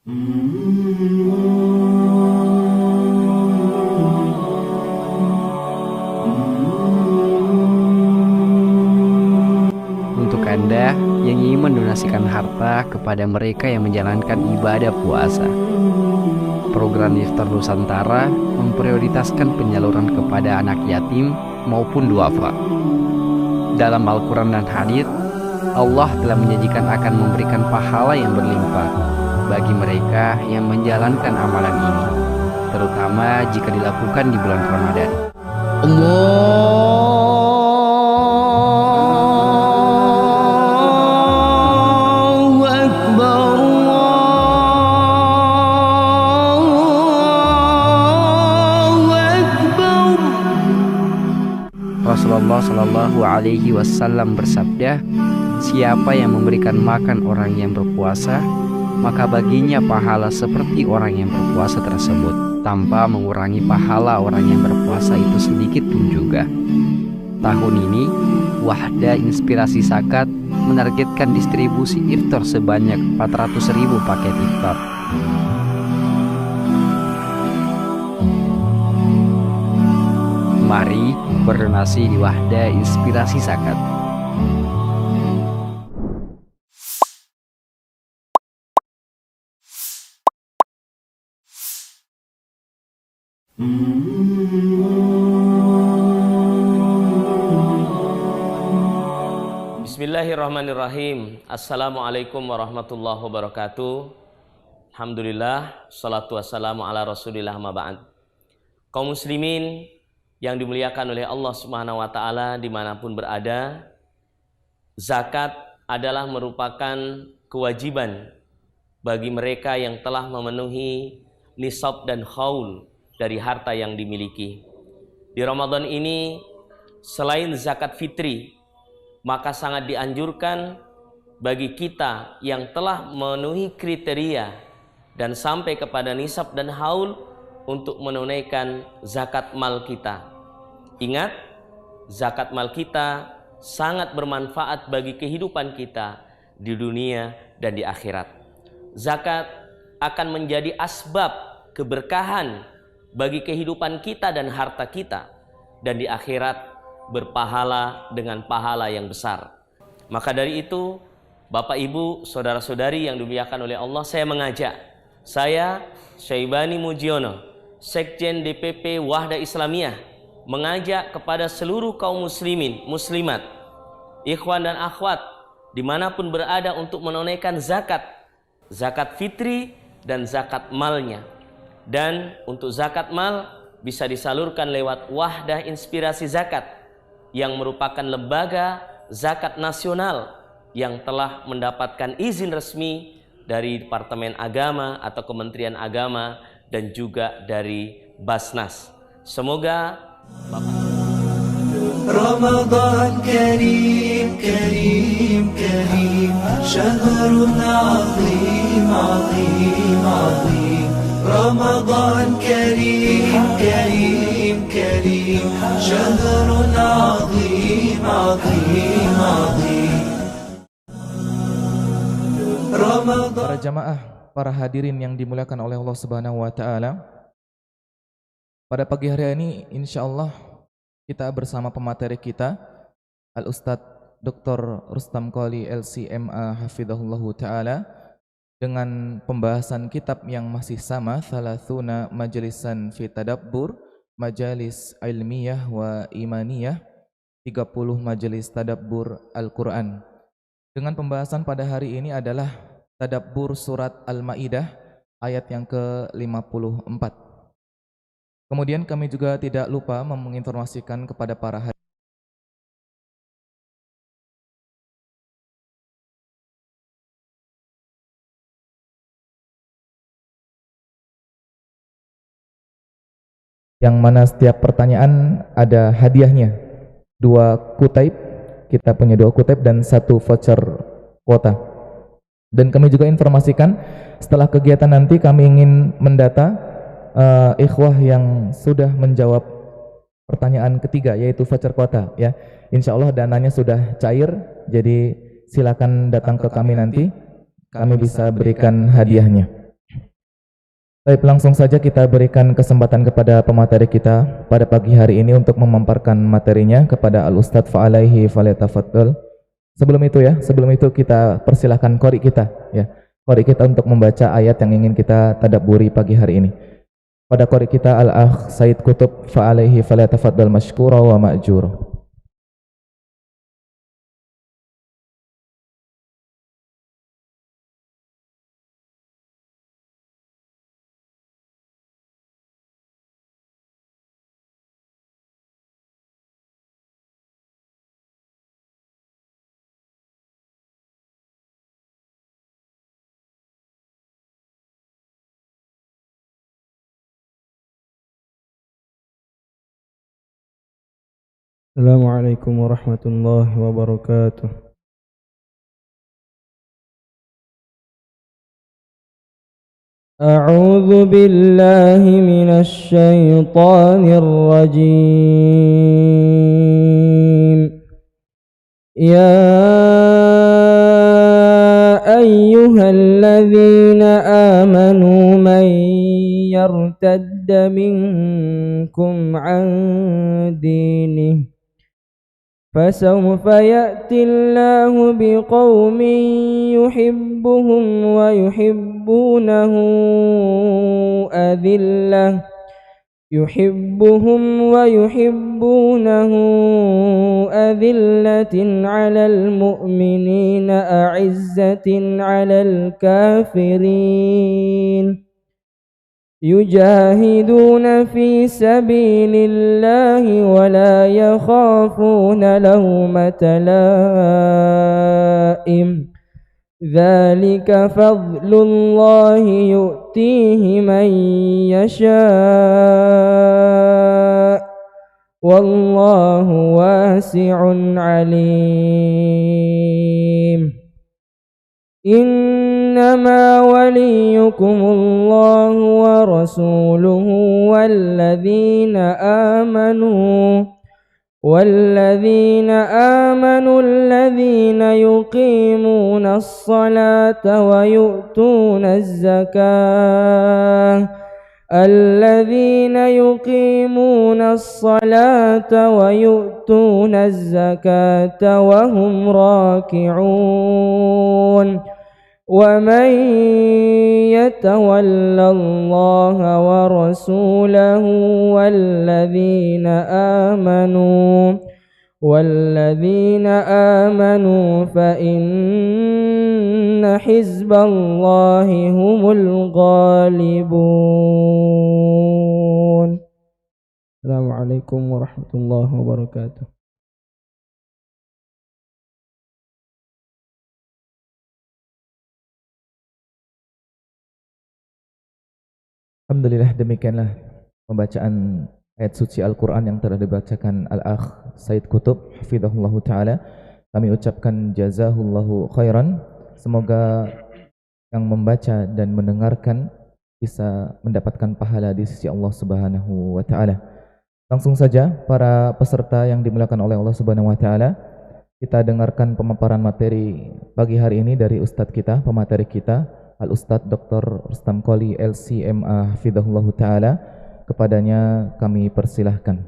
Untuk Anda yang ingin mendonasikan harta kepada mereka yang menjalankan ibadah puasa, program Iftar Nusantara memprioritaskan penyaluran kepada anak yatim maupun duafa. Dalam Al-Quran dan hadits, Allah telah menjanjikan akan memberikan pahala yang berlimpah bagi mereka yang menjalankan amalan ini, terutama jika dilakukan di bulan Ramadan. Allahu Akbar, Allahu Akbar. Rasulullah Shallallahu Alaihi Wasallam bersabda, siapa yang memberikan makan orang yang berpuasa, maka baginya pahala seperti orang yang berpuasa tersebut, tanpa mengurangi pahala orang yang berpuasa itu sedikit pun juga. Tahun ini, Wahda Inspirasi Zakat menargetkan distribusi iftar sebanyak 400.000 paket iftar. Mari berdonasi di Wahda Inspirasi Zakat. Bismillahirrahmanirrahim. Assalamualaikum warahmatullahi wabarakatuh. Alhamdulillah, salatu wassalamu ala rasulillah ma ba'd. Kaum muslimin yang dimuliakan oleh Allah Subhanahu wa ta'ala dimanapun berada, zakat adalah merupakan kewajiban bagi mereka yang telah memenuhi nisab dan haul dari harta yang dimiliki. Di Ramadan ini, selain zakat fitri, maka sangat dianjurkan bagi kita yang telah memenuhi kriteria dan sampai kepada nisab dan haul untuk menunaikan zakat mal kita. Ingat, zakat mal kita sangat bermanfaat bagi kehidupan kita di dunia dan di akhirat. Zakat akan menjadi asbab keberkahan bagi kehidupan kita dan harta kita, dan di akhirat berpahala dengan pahala yang besar. Maka dari itu, Bapak Ibu, saudara-saudari yang dimuliakan oleh Allah, saya Syaibani Mujiono, Sekjen DPP Wahda Islamiyah, mengajak kepada seluruh kaum muslimin, muslimat, ikhwan dan akhwat dimanapun berada untuk menunaikan zakat fitri dan zakat malnya. Dan untuk zakat mal bisa disalurkan lewat Wahda Inspirasi Zakat yang merupakan lembaga zakat nasional yang telah mendapatkan izin resmi dari Departemen Agama atau Kementerian Agama dan juga dari Basnas. Semoga Ramadan Karim Karim Karim Syahrun azim azim azim Ramadan Karim Karim Karim Syahrun azim azim azim. Para jamaah, para hadirin yang dimuliakan oleh Allah Subhanahu wa taala. Pada pagi hari ini insyaallah kita bersama pemateri kita Al-Ustadz Dr. Rustam Qali LCMA Hafidhahullahu taala dengan pembahasan kitab yang masih sama, Thalathuna Majlisan fi Tadabbur, Majalis Ilmiyah wa Imaniyah, 30 Majelis Tadabbur Al-Quran. Dengan pembahasan pada hari ini adalah Tadabbur Surat Al-Ma'idah ayat yang ke-54. Kemudian kami juga tidak lupa menginformasikan kepada para hadirin yang mana setiap pertanyaan ada hadiahnya, 2 kutaib, kita punya 2 kutaib dan 1 voucher kuota. Dan kami juga informasikan setelah kegiatan nanti kami ingin mendata ikhwah yang sudah menjawab pertanyaan ketiga, yaitu voucher kuota ya. Insya Allah dananya sudah cair, jadi silakan datang ke kami nanti, kami bisa berikan hadiahnya. Baik, langsung saja kita berikan kesempatan kepada pemateri kita pada pagi hari ini untuk memaparkan materinya kepada Al-Ustadz fa'alaihi falyatafaddal. Sebelum itu kita persilahkan qori kita qori kita untuk membaca ayat yang ingin kita tadabburi pagi hari ini. Pada qori kita Al-Akh Said Kutub fa'alaihi falyatafaddal mashkura wa ma'jur. Assalamualaikum warahmatullahi wabarakatuh. A'udzu billahi minasy syaithanir rajim. Ya ayyuhalladzina amanu man yartadda minkum an dinihi فسوف يأتي الله بقوم يحبهم ويحبونه أذلة على المؤمنين أعزة على الكافرين يجاهدون في سبيل الله ولا يخافون لومة لائم ذلك فضل الله يؤتيه من يشاء والله واسع عليم. إنما وليكم الله ورسوله والذين آمنوا الذين يقيمون الصلاة ويؤتون الزكاة وهم راكعون ومن يتول الله ورسوله والذين آمنوا فإن حزب الله هم الغالبون. السلام عليكم ورحمة الله وبركاته. Alhamdulillah, demikianlah pembacaan ayat suci Al-Quran yang telah dibacakan Al-Akh Said Kutub hafidhahullahu ta'ala. Kami ucapkan jazahullahu khairan. Semoga yang membaca dan mendengarkan bisa mendapatkan pahala di sisi Allah Subhanahu wa ta'ala. Langsung saja para peserta yang dimuliakan oleh Allah Subhanahu wa ta'ala, kita dengarkan pemaparan materi pagi hari ini dari Ustadz kita, pemateri kita Al-Ustadz Dr. Rustam Qoli LCMA hafidhahullahu ta'ala. Kepadanya kami persilahkan.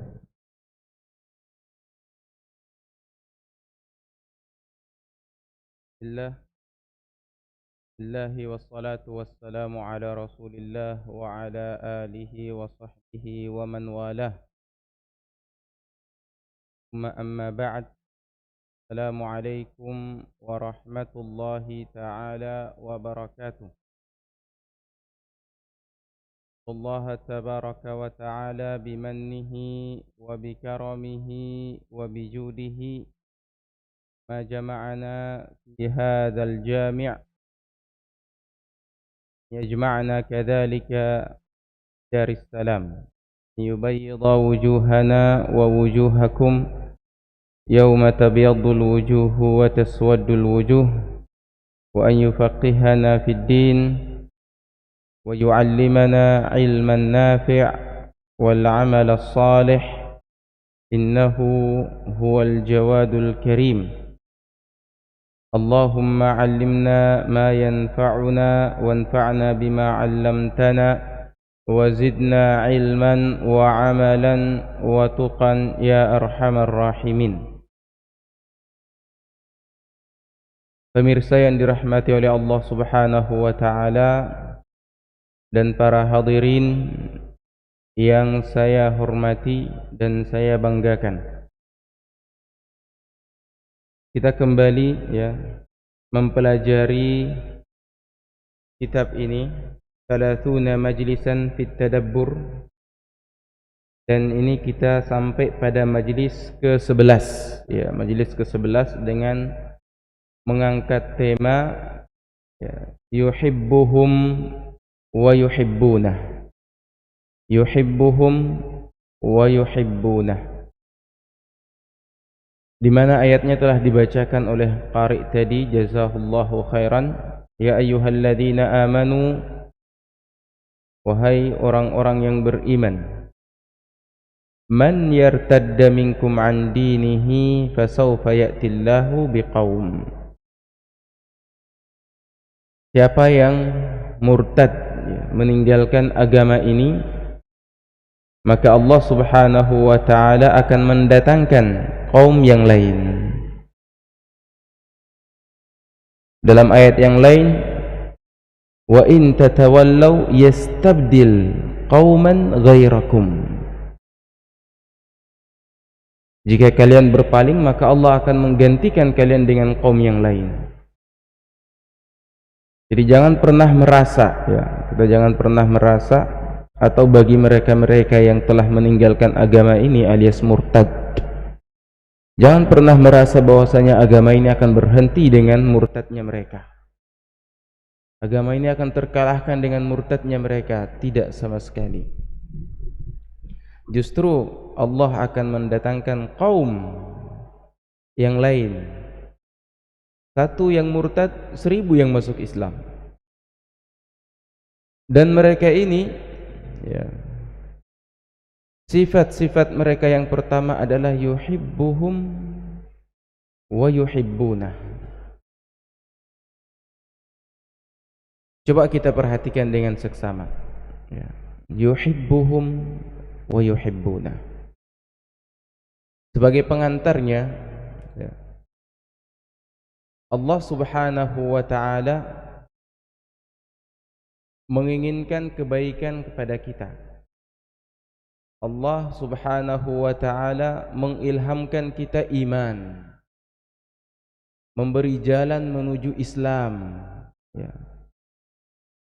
Bismillahi wassalatu wassalamu ala rasulillah wa ala alihi wa sahbihi wa man walah. Amma ba'd. Assalamualaikum warahmatullahi ta'ala wabarakatuh. Allah tabaraka wa ta'ala bimannihi wa bikaramihi wa bijudihi ma jama'ana fi hadzal jami' yajma'na kadzalika daris salam yubayyidha wujuhana wa wujuhakum يوم تبيض الوجوه وتسود الوجوه وأن يفقهنا في الدين ويعلمنا علما نافع والعمل الصالح إنه هو الجواد الكريم. اللهم علمنا ما ينفعنا وانفعنا بما علمتنا وزدنا علما وعملا وتقا يا أرحم الراحمين. Pemirsa yang dirahmati oleh Allah Subhanahu wa taala dan para hadirin yang saya hormati dan saya banggakan. Kita kembali mempelajari kitab ini 30 majlisan fit tadabbur, dan ini kita sampai pada majlis ke-11 majlis ke-11 dengan mengangkat tema yuhibbuhum wa yuhibbunah. Yuhibbuhum wa yuhibbunah, di mana ayatnya telah dibacakan oleh qari tadi, jazahullahu khairan. Ya ayyuhalladzina amanu, wahai orang-orang yang beriman, man yartadda minkum an dinihi fasawfa ya'tillahu biqaum. Siapa yang murtad, meninggalkan agama ini, maka Allah Subhanahu wa taala akan mendatangkan kaum yang lain. Dalam ayat yang lain, wa in tatawallaw yastabdil qauman ghairakum. Jika kalian berpaling, maka Allah akan menggantikan kalian dengan kaum yang lain. Jadi jangan pernah merasa, kita jangan pernah merasa, atau bagi mereka-mereka yang telah meninggalkan agama ini alias murtad, jangan pernah merasa bahwasanya agama ini akan berhenti dengan murtadnya mereka. Agama ini akan terkalahkan dengan murtadnya mereka. Tidak sama sekali. Justru Allah akan mendatangkan kaum yang lain. Satu yang murtad, 1000 yang masuk Islam. Dan mereka ini, sifat-sifat mereka yang pertama adalah yuhibbuhum wa yuhibbunah. Coba kita perhatikan dengan seksama. Yuhibbuhum wa yuhibbunah. Sebagai pengantarnya, Allah Subhanahu wa taala menginginkan kebaikan kepada kita. Allah Subhanahu wa taala mengilhamkan kita iman, memberi jalan menuju Islam.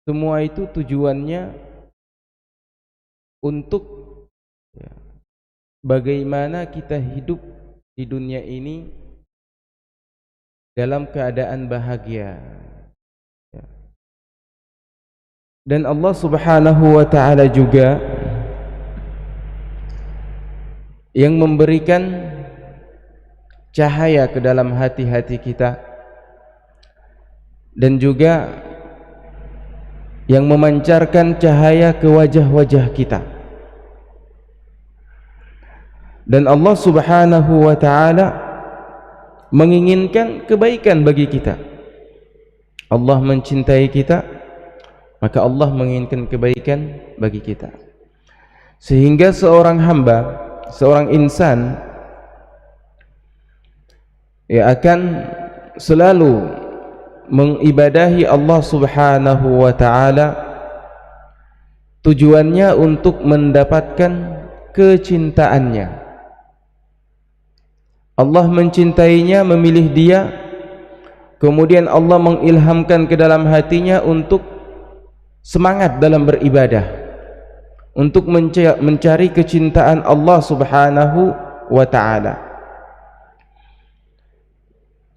Semua itu tujuannya untuk bagaimana kita hidup di dunia ini dalam keadaan bahagia. Dan Allah Subhanahu wa taala juga yang memberikan cahaya ke dalam hati-hati kita, dan juga yang memancarkan cahaya ke wajah-wajah kita. Dan Allah Subhanahu wa taala menginginkan kebaikan bagi kita. Allah mencintai kita, maka Allah menginginkan kebaikan bagi kita. Sehingga seorang hamba, seorang insan akan selalu mengibadahi Allah Subhanahu wa taala, tujuannya untuk mendapatkan kecintaannya. Allah mencintainya, memilih dia, kemudian Allah mengilhamkan ke dalam hatinya untuk semangat dalam beribadah, untuk mencari kecintaan Allah Subhanahu wa taala.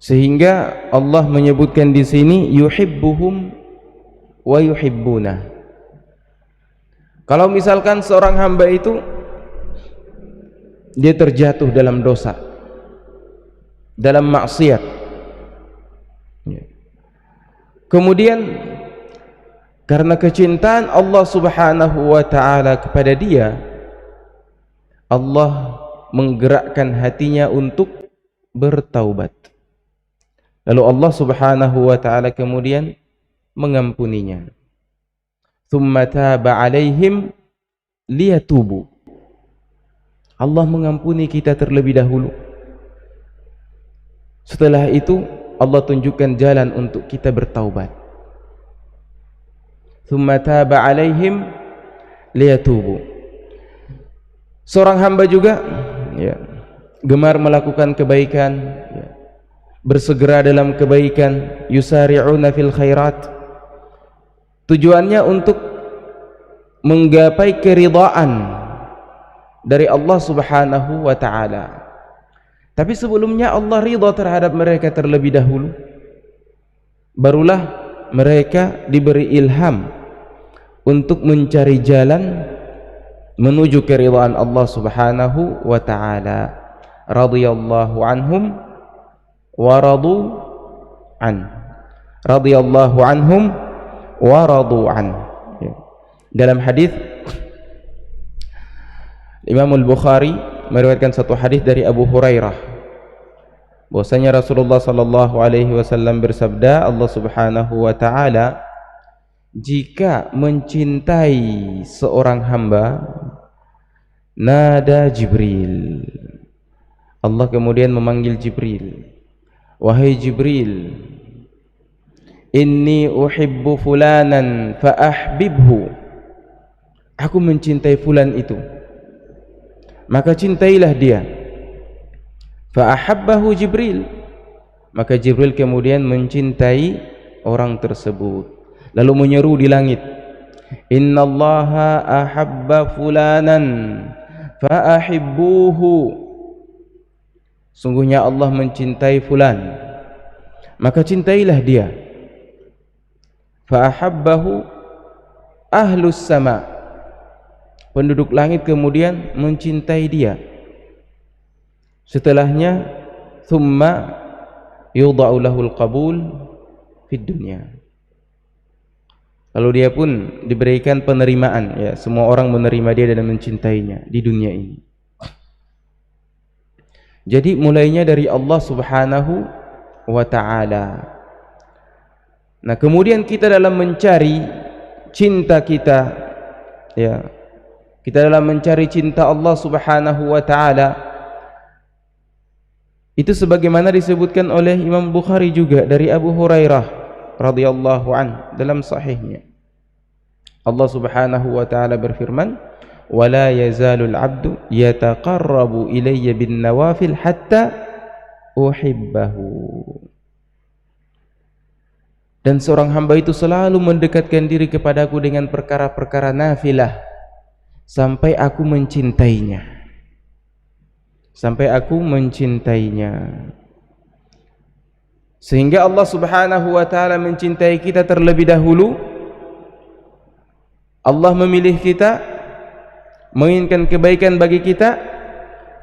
Sehingga Allah menyebutkan di sini yuhibbuhum wa yuhibbunah. Kalau misalkan seorang hamba itu dia terjatuh dalam dosa, dalam maksiat, kemudian karena kecintaan Allah Subhanahu wa taala kepada dia, Allah menggerakkan hatinya untuk bertaubat. Lalu Allah Subhanahu wa taala kemudian mengampuninya. thumma taba alaihim liyatubu. Allah mengampuni kita terlebih dahulu. Setelah itu Allah tunjukkan jalan untuk kita bertaubat. Thumma taba alaihim liyatubu. Seorang hamba juga gemar melakukan kebaikan, bersegera dalam kebaikan, yusari'una fil khairat. Tujuannya untuk menggapai keridhaan dari Allah Subhanahu wa ta'ala. Tapi sebelumnya Allah ridha terhadap mereka terlebih dahulu, barulah mereka diberi ilham untuk mencari jalan menuju keridhaan Allah Subhanahu wa ta'ala. Radhiyallahu anhum wa radu an. Radhiyallahu anhum wa radu an. Dalam hadis Imam Al-Bukhari meriwayatkan satu hadis dari Abu Hurairah bahwasanya Rasulullah sallallahu alaihi wasallam bersabda, Allah Subhanahu wa taala jika mencintai seorang hamba, nada Jibril. Allah kemudian memanggil Jibril, wahai Jibril, inni uhibbu fulanan fa ahbibhu. Aku mencintai fulan itu, maka cintailah dia. Fa ahabbahu Jibril, maka Jibril kemudian mencintai orang tersebut, lalu menyeru di langit, innallaha ahabba fulanan fa ahibbuhu. Sungguhnya Allah mencintai fulan, maka cintailah dia. Fa ahabbahu ahlus sama, penduduk langit kemudian mencintai dia. Setelahnya thumma yudha'u lahul qabul fid dunya, lalu dia pun diberikan penerimaan, semua orang menerima dia dan mencintainya di dunia ini. Jadi mulainya dari Allah Subhanahu wa ta'ala. Nah, kemudian kita dalam mencari cinta kita, kita dalam mencari cinta Allah Subhanahu wa ta'ala, itu sebagaimana disebutkan oleh Imam Bukhari juga dari Abu Hurairah radhiyallahu an dalam sahihnya. Allah Subhanahu wa ta'ala berfirman, wala yazalul abdu yataqarrabu ilayya bin nawafil hatta uhibbahu. Dan seorang hamba itu selalu mendekatkan diri kepadaku dengan perkara-perkara nafilah sampai aku mencintainya. Sampai aku mencintainya. Sehingga Allah Subhanahu wa ta'ala mencintai kita terlebih dahulu. Allah memilih kita, menginginkan kebaikan bagi kita,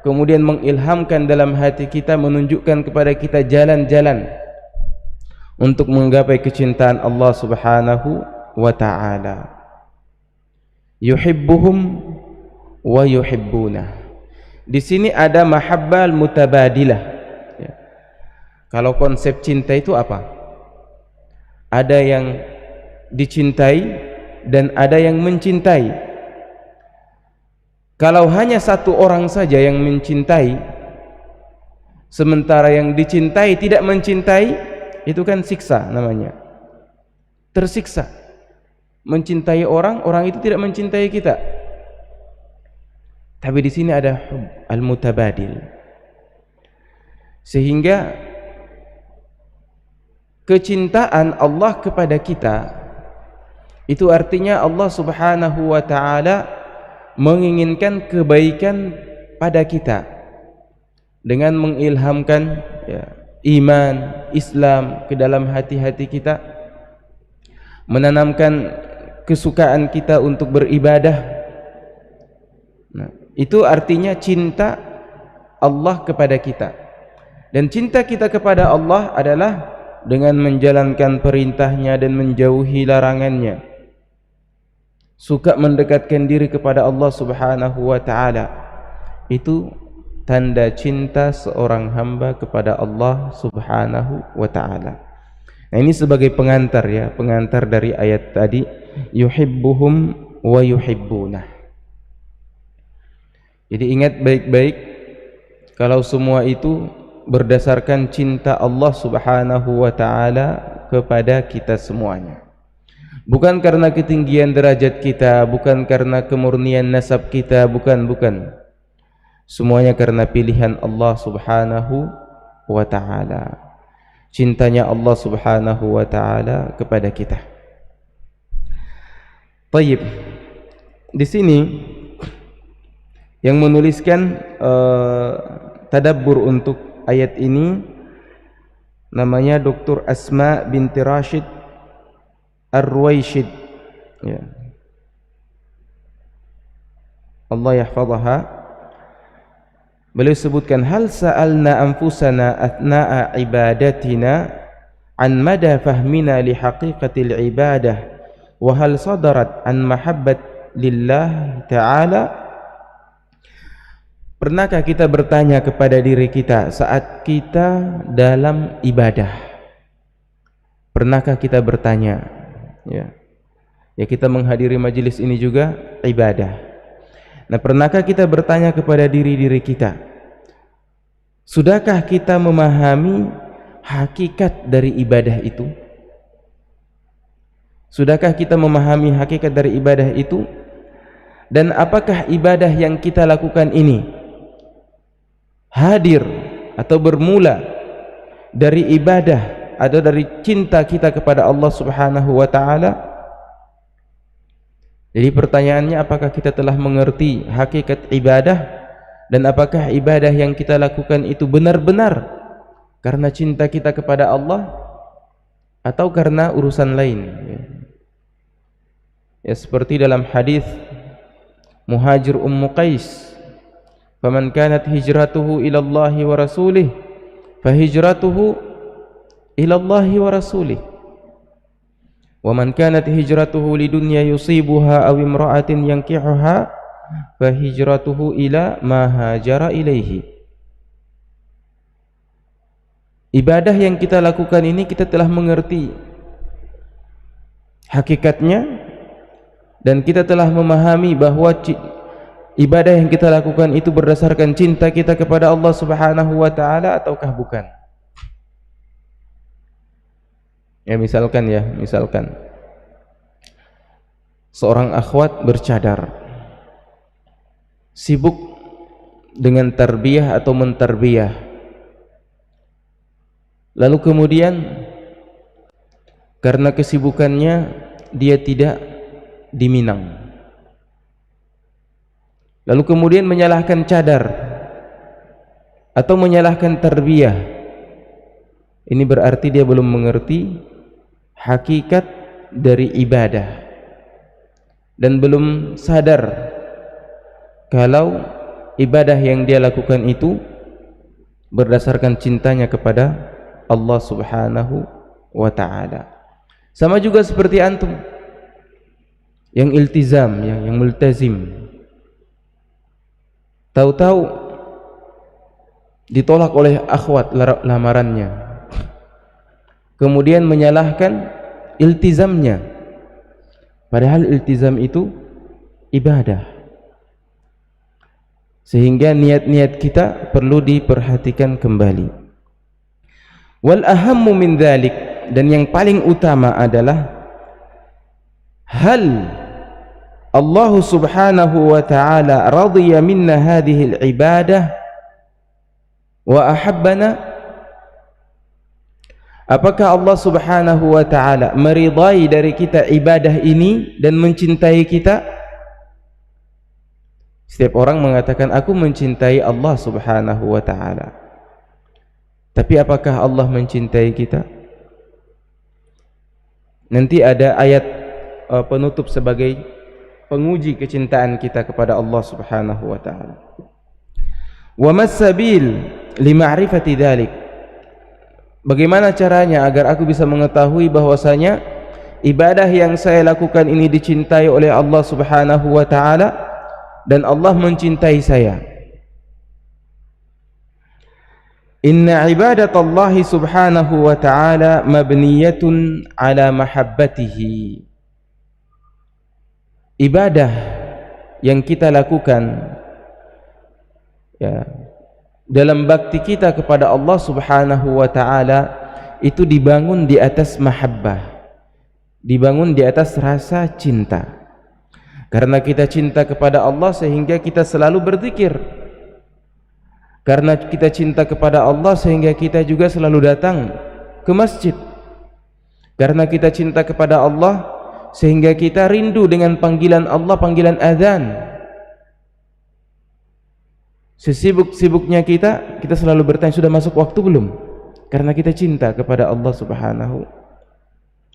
kemudian mengilhamkan dalam hati kita, menunjukkan kepada kita jalan-jalan untuk menggapai kecintaan Allah Subhanahu wa ta'ala. Yuhibbuhum wa yuhibbunah. Di sini ada mahabbah mutabadilah. Kalau konsep cinta itu apa? Ada yang dicintai dan ada yang mencintai. Kalau hanya satu orang saja yang mencintai, sementara yang dicintai tidak mencintai, itu kan siksa namanya. Tersiksa. Mencintai orang, orang itu tidak mencintai kita. Tapi di sini ada al-mutabadil. Sehingga kecintaan Allah kepada kita itu artinya Allah Subhanahu wa ta'ala menginginkan kebaikan pada kita dengan mengilhamkan iman, Islam ke dalam hati-hati kita, menanamkan kesukaan kita untuk beribadah. Nah, itu artinya cinta Allah kepada kita. Dan cinta kita kepada Allah adalah dengan menjalankan perintahnya dan menjauhi larangannya. Suka mendekatkan diri kepada Allah Subhanahu wa ta'ala. Itu tanda cinta seorang hamba kepada Allah Subhanahu wa ta'ala. Nah, ini sebagai pengantar pengantar dari ayat tadi. yuhibbuhum wa yuhibbunah. Jadi ingat baik-baik, kalau semua itu berdasarkan cinta Allah Subhanahu wa ta'ala kepada kita semuanya. Bukan karena ketinggian derajat kita, bukan karena kemurnian nasab kita, bukan. Semuanya karena pilihan Allah Subhanahu wa ta'ala. Cintanya Allah Subhanahu wa ta'ala kepada kita. Tayyib. Di sini yang menuliskan tadabbur untuk ayat ini namanya Dr. Asma binti Rashid Ar-Ruwaisyid, ya. Allah yahfadhaha. Beliau sebutkan, hal sa'alna anfusana athna'a ibadatina an mada fahmina li haqiqatil ibadah wa hal sadarat an mahabbat lillah ta'ala. Pernahkah kita bertanya kepada diri kita saat kita dalam ibadah? Pernahkah kita bertanya? Ya, kita menghadiri majelis ini juga ibadah. Nah, pernahkah kita bertanya kepada diri kita, sudahkah kita memahami hakikat dari ibadah itu? Sudahkah kita memahami hakikat dari ibadah itu? Dan apakah ibadah yang kita lakukan ini hadir atau bermula dari ibadah atau dari cinta kita kepada Allah Subhanahu wa ta'ala? Jadi pertanyaannya, apakah kita telah mengerti hakikat ibadah, dan apakah ibadah yang kita lakukan itu benar-benar karena cinta kita kepada Allah atau karena urusan lain? Ya, seperti dalam hadis Muhajir Ummu Qais, faman kanat hijratuhu ila Allahi wa rasulih fahijratuhu ila Allahi wa rasulih wa man kanat hijratuhu lidunya yusibuha aw imra'atin yankihuha fahijratuhu ila ma hajara ilaihi. Ibadah yang kita lakukan ini kita telah mengerti hakikatnya, dan kita telah memahami bahwa ibadah yang kita lakukan itu berdasarkan cinta kita kepada Allah Subhanahu wa ta'ala ataukah bukan? Ya, misalkan seorang akhwat bercadar, sibuk dengan tarbiyah atau mentarbiyah, lalu kemudian karena kesibukannya dia tidak di Minang, lalu kemudian menyalahkan cadar atau menyalahkan tarbiyah. Ini berarti dia belum mengerti hakikat dari ibadah dan belum sadar kalau ibadah yang dia lakukan itu berdasarkan cintanya kepada Allah Subhanahu wa ta'ala. Sama juga seperti antum yang iltizam, yang multazim, tahu-tahu ditolak oleh akhwat lamarannya, kemudian menyalahkan iltizamnya, padahal iltizam itu ibadah. Sehingga niat-niat kita perlu diperhatikan kembali. Wal ahammu min dzalik, dan yang paling utama adalah hal Allah Subhanahu wa ta'ala radiya minna hadhihi al-ibadah wa ahabbana. Apakah Allah Subhanahu wa ta'ala meridai dari kita ibadah ini dan mencintai kita? Setiap orang mengatakan, aku mencintai Allah Subhanahu wa ta'ala. Tapi apakah Allah mencintai kita? Nanti ada ayat penutup sebagai penguji kecintaan kita kepada Allah Subhanahu wa ta'ala. Wa mas-sabil li ma'rifati dzalik. Bagaimana caranya agar aku bisa mengetahui bahwasanya ibadah yang saya lakukan ini dicintai oleh Allah Subhanahu wa ta'ala dan Allah mencintai saya? Inna ibadatallahi subhanahu wa ta'ala mabniyatun ala mahabbatihi. ibadah yang kita lakukan ya dalam bakti kita kepada Allah Subhanahu wa taala itu dibangun di atas mahabbah, dibangun di atas rasa cinta. Karena kita cinta kepada Allah sehingga kita selalu berzikir. Karena kita cinta kepada Allah sehingga kita juga selalu datang ke masjid. Karena kita cinta kepada Allah sehingga kita rindu dengan panggilan Allah, panggilan azan. Sesibuk-sibuknya kita selalu bertanya, sudah masuk waktu belum? Karena kita cinta kepada Allah Subhanahu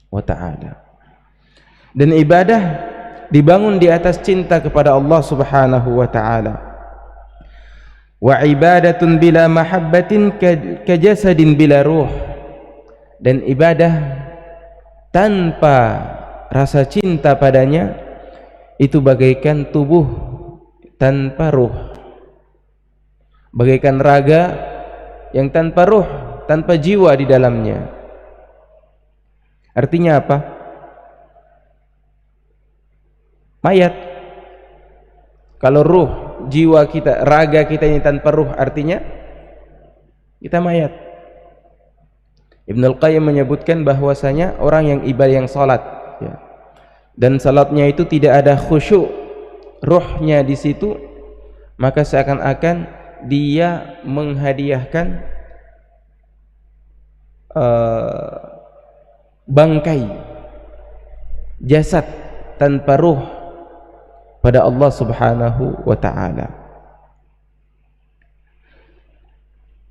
wa ta'ala. Dan ibadah dibangun di atas cinta kepada Allah Subhanahu wa ta'ala. Wa ibadatun bila mahabbatin kajasadin bila ruh. Dan ibadah tanpa rasa cinta padanya itu bagaikan tubuh tanpa ruh, bagaikan raga yang tanpa ruh, tanpa jiwa di dalamnya. Artinya apa? Mayat. Kalau ruh, jiwa kita, raga kita ini tanpa ruh, artinya kita mayat. Ibnu Al-Qayyim menyebutkan bahwasanya orang yang ibadah, yang salat ya, dan salatnya itu tidak ada khusyuk, ruhnya di situ, maka seakan-akan dia menghadiahkan bangkai, jasad tanpa ruh pada Allah Subhanahu wa ta'ala.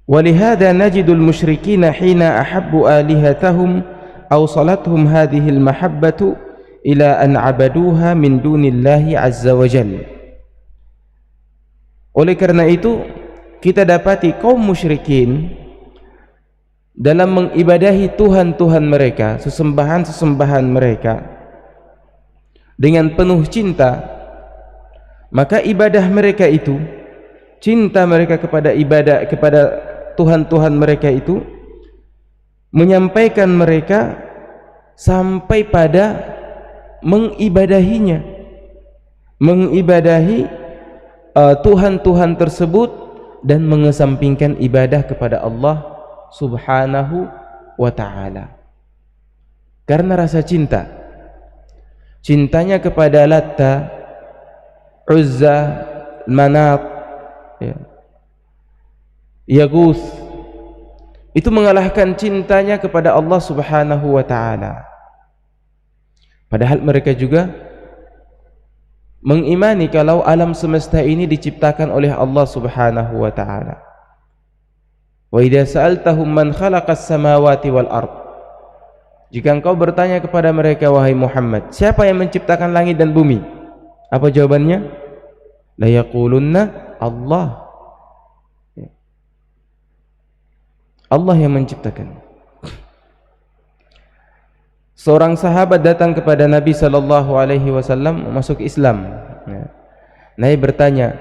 ولهذا نجد المشركين حين أحبوا آلهتهم أوصلتهم هذه المحبة إلى أن عبدوها من دون الله عز وجل. Oleh karena itu kita dapati kaum musyrikin dalam mengibadahi Tuhan-Tuhan mereka, sesembahan-sesembahan mereka dengan penuh cinta, maka ibadah mereka itu, cinta mereka kepada ibadah kepada Tuhan-Tuhan mereka itu menyampaikan mereka sampai pada mengibadahinya, mengibadahi Tuhan-Tuhan tersebut dan mengesampingkan ibadah kepada Allah Subhanahu wa ta'ala. Karena rasa cinta, cintanya kepada Latta, Uzza, Manat ya, Yaghus, itu mengalahkan cintanya kepada Allah Subhanahu wa ta'ala. Padahal mereka juga mengimani kalau alam semesta ini diciptakan oleh Allah Subhanahu wa ta'ala. Wa idza sa'altahum man khalaqas samawati wal ard, jika engkau bertanya kepada mereka, wahai Muhammad, siapa yang menciptakan langit dan bumi? Apa jawabannya? La yaqulunna Allah. Allah yang menciptakan. Seorang sahabat datang kepada Nabi sallallahu alaihi wasallam masuk Islam. Nabi bertanya,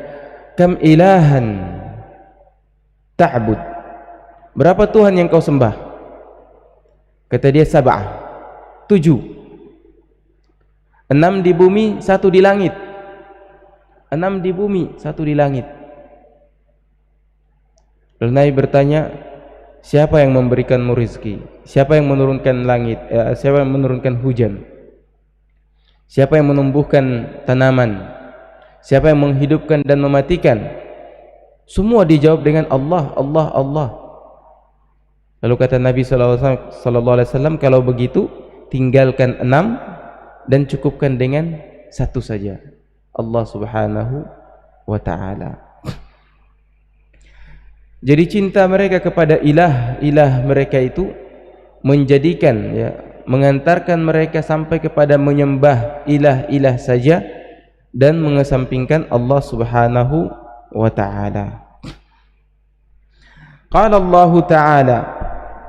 "Kam ilahan ta'bud?" Berapa Tuhan yang kau sembah? Kata dia, 7. 6 di bumi, 1 di langit. 6 di bumi, 1 di langit. Lalu Nabi bertanya, siapa yang memberikanmu rezeki? Siapa yang menurunkan langit? Siapa yang menurunkan hujan? Siapa yang menumbuhkan tanaman? Siapa yang menghidupkan dan mematikan? Semua dijawab dengan Allah, Allah, Allah. Lalu kata Nabi sallallahu alaihi wasallam, kalau begitu tinggalkan 6 dan cukupkan dengan 1 saja, Allah Subhanahu wa ta'ala. Jadi cinta mereka kepada ilah mereka itu menjadikan ya, mengantarkan mereka sampai kepada menyembah ilah saja dan mengesampingkan Allah Subhanahu wa ta'ala. Qala Allah ta'ala,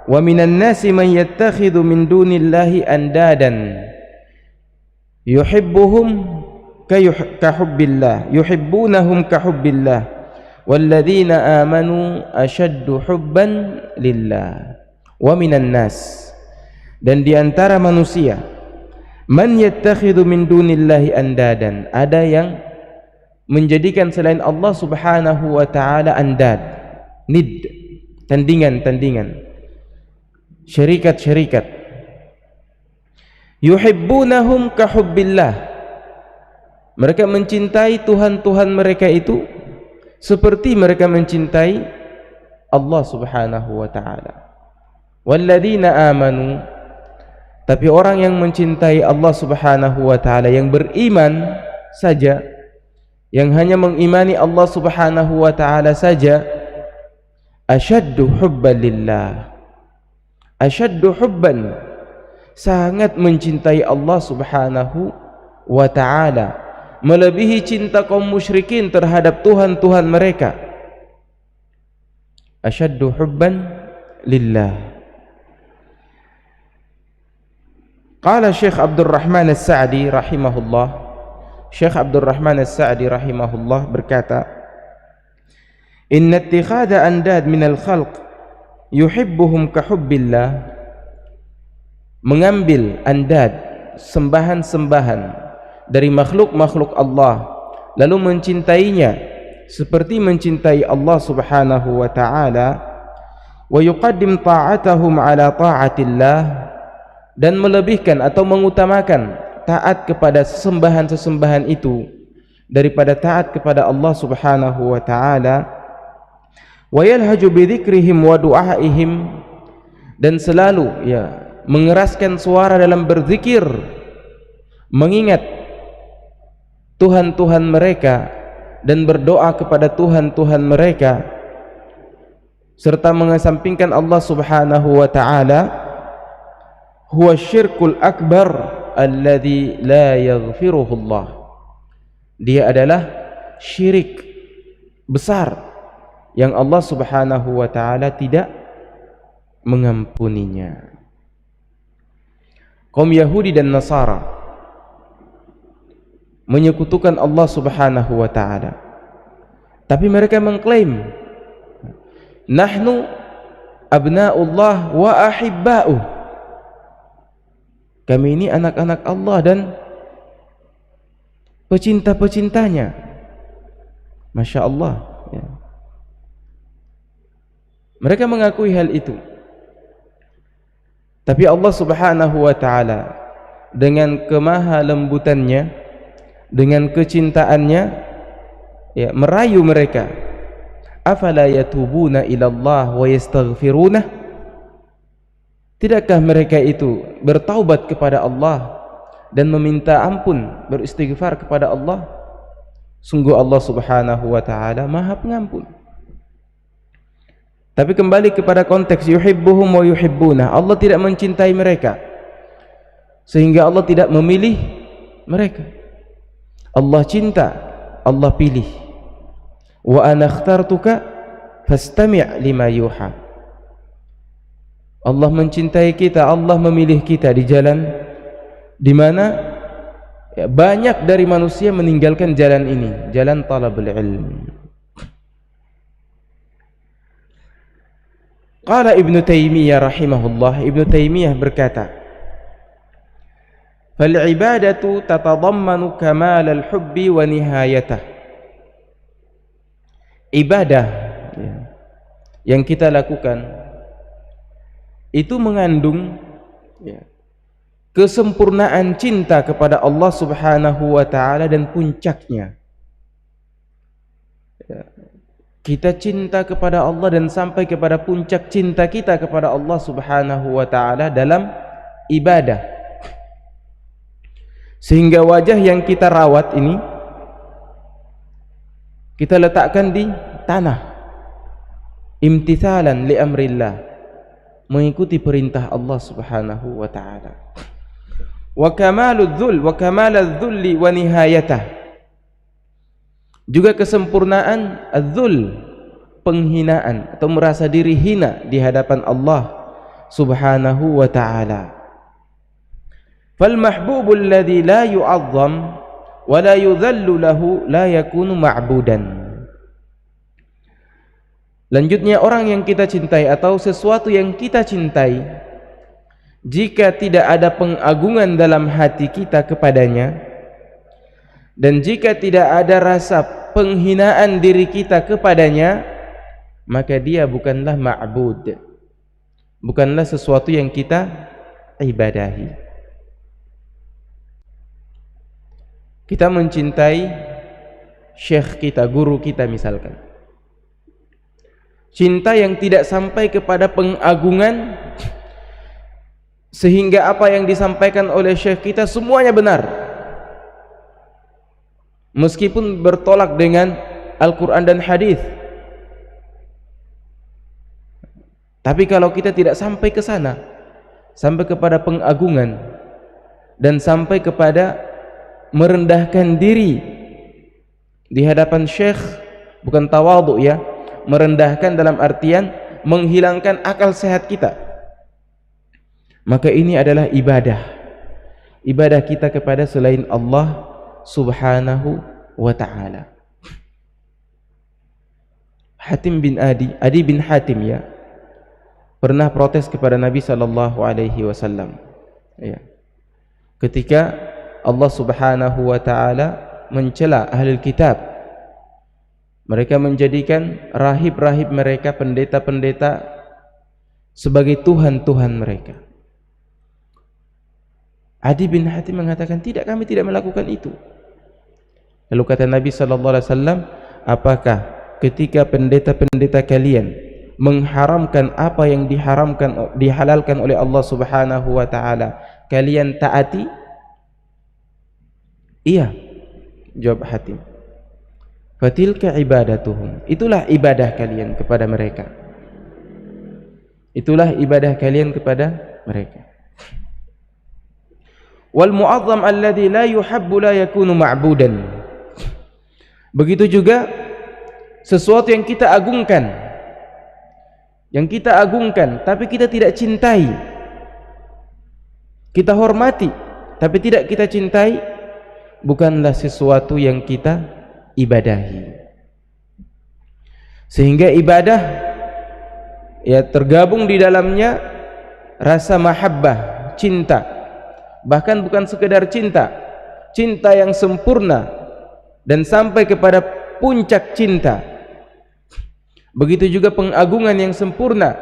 wa minan nasi man yattakhidhu min dunillahi andadan yuhibbuhum kahubbillah, yuhibbunahum kahubbillah, walladzina amanu ashaddu hubban lillah. Wa minan nas, dan di antara manusia Man yattakhidhu min dunillahi andadan, ada yang menjadikan selain Allah Subhanahu wa taala andad, nid, tandingan-tandingan, syarikat-syarikat. Yuhibbunahum ka hubbillah, mereka mencintai Tuhan-Tuhan mereka itu seperti mereka mencintai Allah Subhanahu wa taala. Walladzina amanu, tapi orang yang mencintai Allah Subhanahu wa taala, yang beriman saja, yang hanya mengimani Allah Subhanahu wa taala saja, asyaddu hubban lillah, asyaddu hubban, sangat mencintai Allah Subhanahu wa taala, melebihi cinta kaum musyrikin terhadap Tuhan-Tuhan mereka. Asyaddu hubban lillah. Qala Syekh Abdul Rahman As-Sa'di rahimahullah, Syekh Abdul Rahman As-Sa'di rahimahullah berkata, inna ittikhadha andad minal khalq yuhibbuhum ka hubbillah, mengambil andad, sembahan-sembahan dari makhluk-makhluk Allah lalu mencintainya seperti mencintai Allah Subhanahu wa taala, wa yuqaddim ta'atahum ala ta'atillah, dan melebihkan atau mengutamakan taat kepada sesembahan-sesembahan itu daripada taat kepada Allah Subhanahu wa taala, wa yalhaju bi dzikrihim wa du'aihim, dan selalu mengeraskan suara dalam berzikir, mengingat Tuhan-Tuhan mereka dan berdoa kepada Tuhan-Tuhan mereka, serta mengesampingkan Allah Subhanahu wa taala. Huwa syirkul akbar alladhi la yaghfiruhu Allah, dia adalah syirik besar yang Allah Subhanahu wa taala tidak mengampuninya. Kaum Yahudi dan Nasara menyekutukan Allah Subhanahu wa taala, tapi mereka mengklaim nahnu abna'ullah wa ahibba'uh, kami ini anak-anak Allah dan pecinta-pecintanya. Masya Allah, ya. Mereka mengakui hal itu, tapi Allah Subhanahu wa ta'ala dengan kemaha lembutannya, dengan kecintaannya, merayu mereka. Afala yatubuna ilallah wa yastaghfirunah, tidakkah mereka itu bertaubat kepada Allah dan meminta ampun, beristighfar kepada Allah? Sungguh Allah Subhanahu wa taala Maha Pengampun. Tapi kembali kepada konteks yuhibbuhum wa yuhibbuna, Allah tidak mencintai mereka sehingga Allah tidak memilih mereka. Allah cinta, Allah pilih. Wa ana ikhtartuka fastami' lima yuha. Allah mencintai kita, Allah memilih kita di jalan di mana banyak dari manusia meninggalkan jalan ini, jalan talabul ilm. Qala Ibnu Taimiyah rahimahullah, Ibnu Taimiyah berkata, fal ibadatu tatadammanu kamal al-hubbi wa nihayatah. Ibadah yang kita lakukan itu mengandung kesempurnaan cinta kepada Allah Subhanahu wa taala dan puncaknya. Kita cinta kepada Allah dan sampai kepada puncak cinta kita kepada Allah Subhanahu wa taala dalam ibadah. Sehingga wajah yang kita rawat ini kita letakkan di tanah, imtithalan li amrillah, mengikuti perintah Allah Subhanahu wa taala. Wa kamaludz dzul wa kamaludz dzulli wa nihayatah, juga kesempurnaan adzul, penghinaan atau merasa diri hina di hadapan Allah Subhanahu wa taala. Fal mahbubul ladzi la yu'azzam wa la yudhallu lahu la yakunu ma'budan. Lanjutnya, orang yang kita cintai atau sesuatu yang kita cintai jika tidak ada pengagungan dalam hati kita kepadanya, dan jika tidak ada rasa penghinaan diri kita kepadanya, maka dia bukanlah ma'bud, bukanlah sesuatu yang kita ibadahi. Kita mencintai syekh kita, guru kita misalkan, cinta yang tidak sampai kepada pengagungan sehingga apa yang disampaikan oleh syekh kita semuanya benar, meskipun bertolak dengan Al-Quran dan hadis. Tapi kalau kita tidak sampai ke sana, sampai kepada pengagungan dan sampai kepada merendahkan diri di hadapan syekh, bukan tawadhu ya, merendahkan dalam artian menghilangkan akal sehat kita, maka ini adalah ibadah kita kepada selain Allah subhanahu wa ta'ala. Adi bin Hatim ya, pernah protes kepada Nabi sallallahu alaihi wasallam ya, ketika Allah subhanahu wa ta'ala mencela ahli kitab, mereka menjadikan rahib-rahib mereka, pendeta-pendeta sebagai Tuhan-Tuhan mereka. Adi bin Hatim mengatakan, tidak, kami tidak melakukan itu. Lalu kata Nabi sallallahu alaihi wasallam, apakah ketika pendeta-pendeta kalian mengharamkan apa yang dihalalkan oleh Allah subhanahu wa ta'ala, kalian taati? Iya, jawab Hatim. Fatilka ibadatuhum, itulah ibadah kalian kepada mereka, itulah ibadah kalian kepada mereka. Wal mu'azzam alladhi la yuhabbu la yakunu ma'budan, begitu juga sesuatu yang kita agungkan, tapi kita tidak cintai, kita hormati tapi tidak kita cintai, bukanlah sesuatu yang kita ibadahi. Sehingga ibadah ya tergabung di dalamnya rasa mahabbah, cinta, bahkan bukan sekedar cinta yang sempurna dan sampai kepada puncak cinta. Begitu juga pengagungan yang sempurna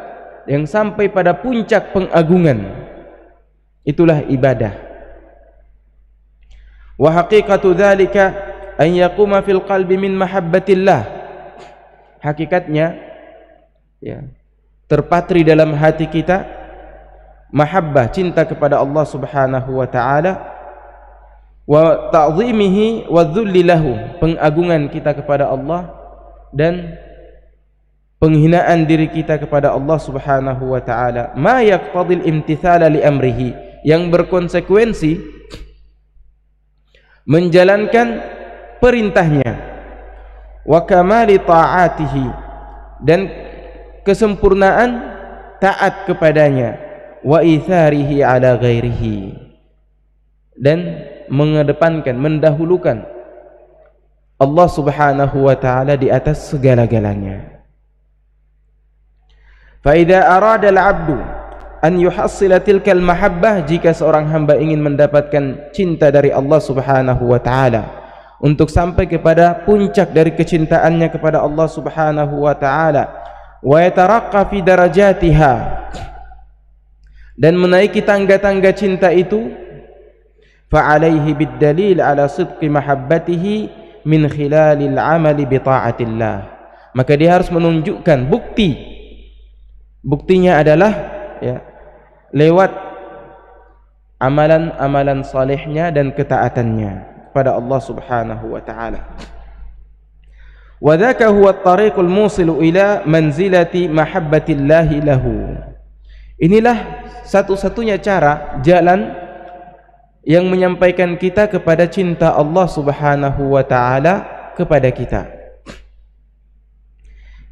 yang sampai pada puncak pengagungan, itulah ibadah. Wa haqiqatu dzalika an yaquma fil qalbi min mahabbatillah, hakikatnya ya, terpatri dalam hati kita mahabbah, cinta kepada Allah subhanahu wa ta'ala, wa ta'zimihi wa dhulli lahu, pengagungan kita kepada Allah dan penghinaan diri kita kepada Allah subhanahu wa ta'ala, ma yaqtadil imtithala li amrihi, yang berkonsekuensi menjalankan perintahnya, wa kamali ta'atihi, dan kesempurnaan taat kepadanya, wa itharihi ala ghairihi, dan mengedepankan, mendahulukan Allah subhanahu wa ta'ala di atas segala-galanya. فَإِذَا أَرَادَ الْعَبْدُ أَنْ يُحَصِّلَ تِلْكَ الْمَحَبَّةِ, jika seorang hamba ingin mendapatkan cinta dari Allah subhanahu wa ta'ala, untuk sampai kepada puncak dari kecintaannya kepada Allah subhanahu wa ta'ala, wa yataraqqa fi darajatiha, dan menaiki tangga-tangga cinta itu, fa'alaihi bid-dalil ala sidqi mahabbatihi min khilalil amali bi ta'atillah, maka dia harus menunjukkan buktinya adalah ya, lewat amalan-amalan salehnya dan ketaatannya kepada Allah subhanahu wa ta'ala. Wa dzaka huwa at-tariqul musilu ila manzilati mahabbatillahi lahu, inilah satu-satunya cara, jalan yang menyampaikan kita kepada cinta Allah subhanahu wa ta'ala kepada kita.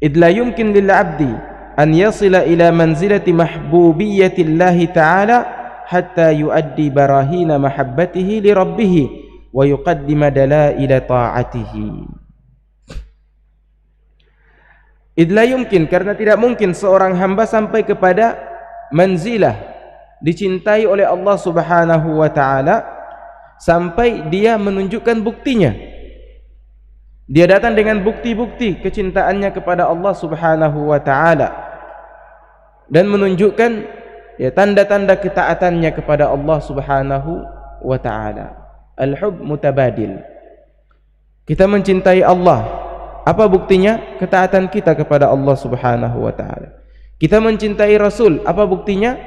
Idh la yumkin lil 'abdi an yasila ila manzilati mahbubiyyatillahi ta'ala hatta yuaddi barahina mahabbatihi li rabbih wa yuqaddima dalaila ta'atihi. Idh la yumkin, karena tidak mungkin seorang hamba sampai kepada manzilah, dicintai oleh Allah Subhanahu wa taala sampai dia menunjukkan buktinya. Dia datang dengan bukti-bukti kecintaannya kepada Allah Subhanahu wa taala dan menunjukkan ya tanda-tanda ketaatannya kepada Allah Subhanahu wa taala. Al-hub mutabadil. Kita mencintai Allah. Apa buktinya? Ketaatan kita kepada Allah Subhanahu wa taala. Kita mencintai Rasul. Apa buktinya?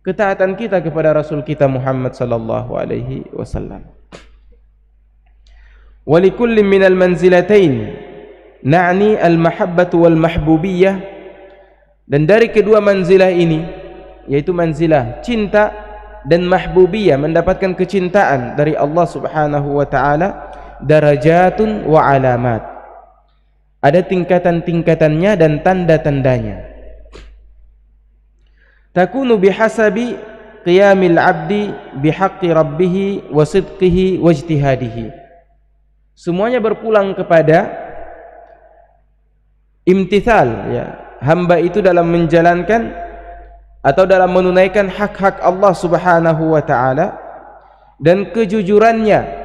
Ketaatan kita kepada Rasul kita Muhammad sallallahu alaihi wasallam. Wa likulli minal manzilatain na'ni al-mahabbatu wal mahbubiyyah. Dan dari kedua manzilah ini, yaitu manzilah cinta dan mahbubiyah, mendapatkan kecintaan dari Allah Subhanahu wa taala, darajatun wa alamat. Ada tingkatan-tingkatannya dan tanda-tandanya. Takunu bihasabi qiyamil abdi bihaqqi rabbih wa sidqihi wa ijtihadihi. Semuanya berpulang kepada imtithal, ya, hamba itu dalam menjalankan atau dalam menunaikan hak-hak Allah Subhanahu wa taala dan kejujurannya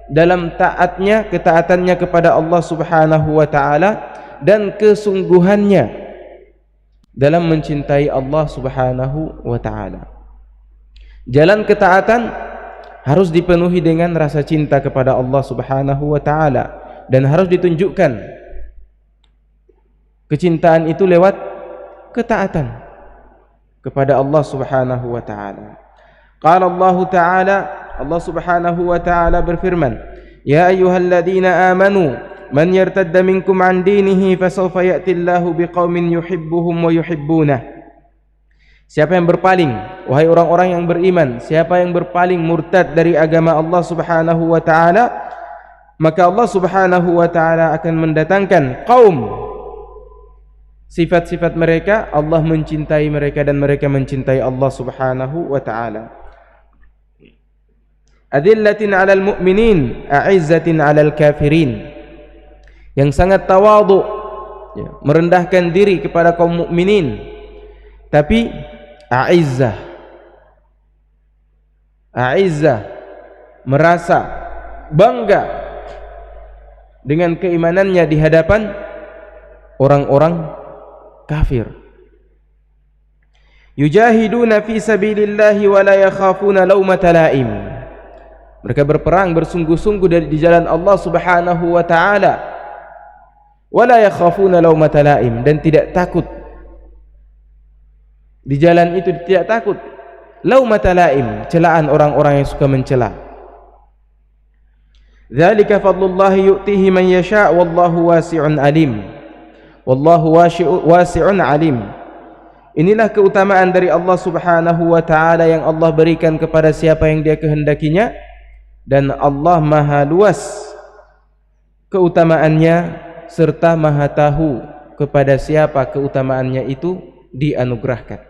dalam taatnya, ketaatannya kepada Allah Subhanahu wa taala dan kesungguhannya dalam mencintai Allah Subhanahu wa taala. Jalan ketaatan harus dipenuhi dengan rasa cinta kepada Allah Subhanahu wa taala dan harus ditunjukkan kecintaan itu lewat ketaatan kepada Allah Subhanahu wa taala. Qala Allah Ta'ala, Allah Subhanahu wa taala berfirman, "Ya ayyuhalladzina amanu man yartadda minkum an dinihi fasawfa ya'ti Allahu biqaumin yuhibbuhum wa yuhibbunah." Siapa yang berpaling, wahai orang-orang yang beriman, siapa yang berpaling murtad dari agama Allah Subhanahu wa taala, maka Allah Subhanahu wa taala akan mendatangkan kaum, sifat-sifat mereka, Allah mencintai mereka dan mereka mencintai Allah Subhanahu wa taala. Adillatin 'alal mu'minin, a'izzatin 'alal kafirin. Yang sangat tawadhu, ya, merendahkan diri kepada kaum mukminin, tapi a'izzah, merasa bangga dengan keimanannya di hadapan orang-orang kafir. Yujahiduna fi sabilillahi wa la yakhafuna laumata laim. Mereka berperang bersungguh-sungguh di jalan Allah Subhanahu wa taala. Wala yakhafuna laumata laim, dan tidak takut di jalan itu, tidak takut laumata laim, celaan orang-orang yang suka mencela. Dzalika fadlullahi yu'tihi man yasha' wallahu wasi'un alim. Wallahu wasi'un alim. Inilah keutamaan dari Allah Subhanahu wa taala yang Allah berikan kepada siapa yang Dia kehendakinya, dan Allah Maha luas keutamaannya serta Maha tahu kepada siapa keutamaannya itu dianugerahkan.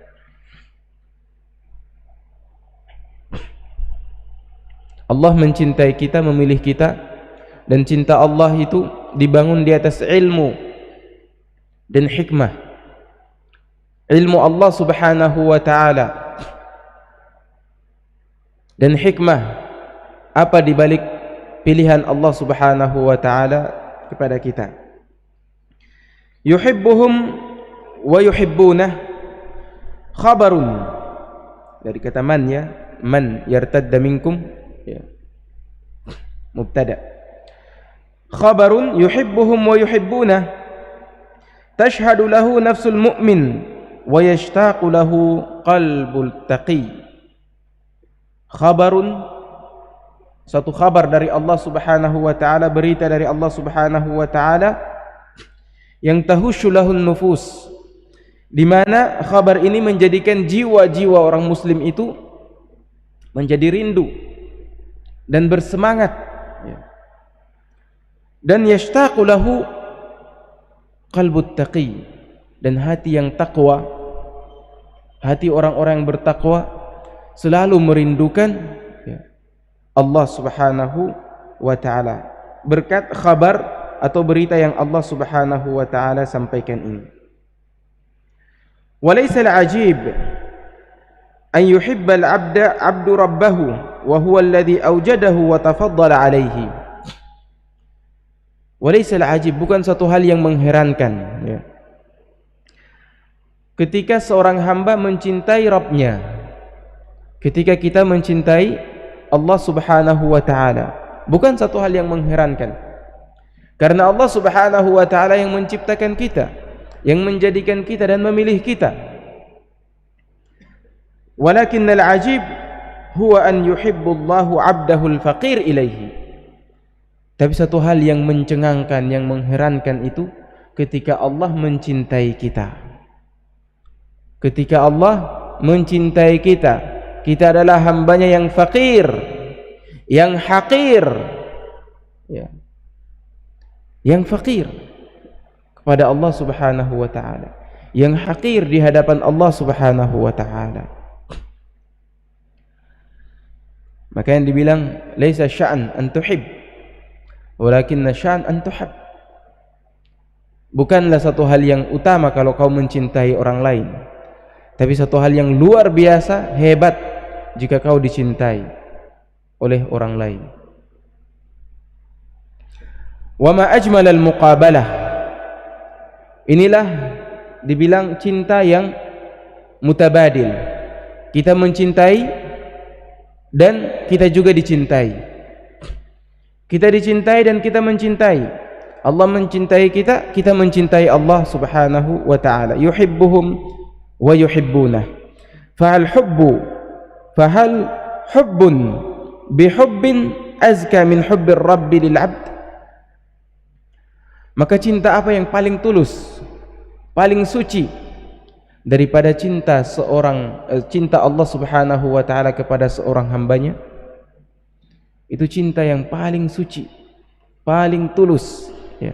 Allah mencintai kita, memilih kita, dan cinta Allah itu dibangun di atas ilmu dan hikmah. Ilmu Allah Subhanahu wa taala dan hikmah apa di balik pilihan Allah Subhanahu wa taala kepada kita. Yuhibbuhum wa yuhibbunah, khabarun dari kata man, ya, man yartadda minkum, ya, mubtada. Khabarun yuhibbuhum wa yuhibbunah, tashhadu lahu nafsul mu'min wa yashtaqu lahu qalbul taqi. Khabarun, satu kabar dari Allah Subhanahu wa taala, berita dari Allah Subhanahu wa taala yang tahushu lahun nufus, di mana kabar ini menjadikan jiwa-jiwa orang muslim itu menjadi rindu dan bersemangat, ya. Dan yashtaqu lahu qalbut taqi, dan hati yang takwa, hati orang-orang yang bertakwa selalu merindukan, ya, Allah Subhanahu wa taala berkat khabar atau berita yang Allah Subhanahu wa taala sampaikan ini. Walaysa al-ajib an yuhibbal 'abdu rabbahu wa huwa alladhi awjadahu wa tafaddala 'alaihi. Walaysal ajib, bukan satu hal yang mengherankan ya, ketika seorang hamba mencintai Rabbnya, ketika kita mencintai Allah Subhanahu wa ta'ala, bukan satu hal yang mengherankan, karena Allah Subhanahu wa ta'ala yang menciptakan kita, yang menjadikan kita dan memilih kita. Walakinnal ajib huwa an yuhibbullahu 'abdahu al-faqir ilaihi. Tapi satu hal yang mencengangkan, yang mengherankan itu ketika Allah mencintai kita. Ketika Allah mencintai kita, kita adalah hambanya yang fakir, yang hakir ya, yang fakir kepada Allah Subhanahu wa ta'ala, yang hakir di hadapan Allah Subhanahu wa ta'ala. Maka yang dibilang laisa sya'an an tuhib walakinna sya'an an tuhab. Bukanlah satu hal yang utama kalau kau mencintai orang lain, tapi satu hal yang luar biasa hebat jika kau dicintai oleh orang lain. Wa ma ajmalal muqabalah. Inilah dibilang cinta yang mutabadil. Kita mencintai dan kita juga dicintai. Kita dicintai dan kita mencintai. Allah mencintai kita, kita mencintai Allah Subhanahu wa ta'ala. Yuhibbuhum wa yuhibbunah. Fahal hubbun bihubbin azka min hubbir rabbi lil abd. Maka cinta apa yang paling tulus, paling suci daripada cinta Allah Subhanahu wa ta'ala kepada seorang hambanya? Itu cinta yang paling suci, paling tulus ya.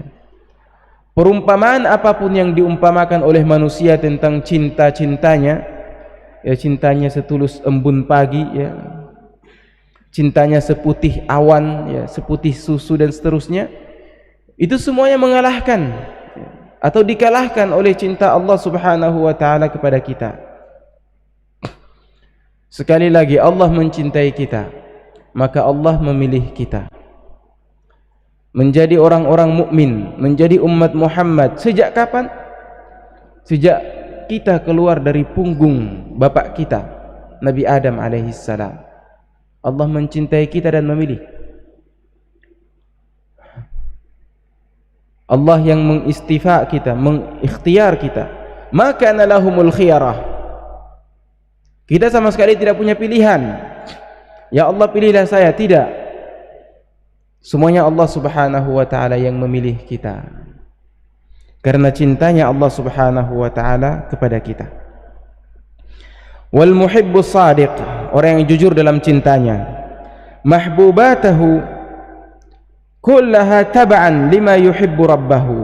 Perumpamaan apapun yang diumpamakan oleh manusia tentang cinta-cintanya ya, cintanya setulus embun pagi ya, cintanya seputih awan ya, seputih susu dan seterusnya, itu semuanya mengalahkan atau dikalahkan oleh cinta Allah Subhanahu wa ta'ala kepada kita. Sekali lagi, Allah mencintai kita, maka Allah memilih kita menjadi orang-orang mukmin, menjadi umat Muhammad. Sejak kapan? Sejak kita keluar dari punggung bapak kita, Nabi Adam alaihissalam. Allah mencintai kita dan memilih. Allah yang mengistifa kita, mengikhtiar kita. Maka lahumul khiyarah. Kita sama sekali tidak punya pilihan. Ya Allah, pilihlah saya. Tidak. Semuanya Allah Subhanahu wa ta'ala yang memilih kita, karena cintanya Allah Subhanahu wa ta'ala kepada kita. Wal muhibbus sadiq, orang yang jujur dalam cintanya, mahbubatahu kullaha tab'an lima yuhibbu rabbahu,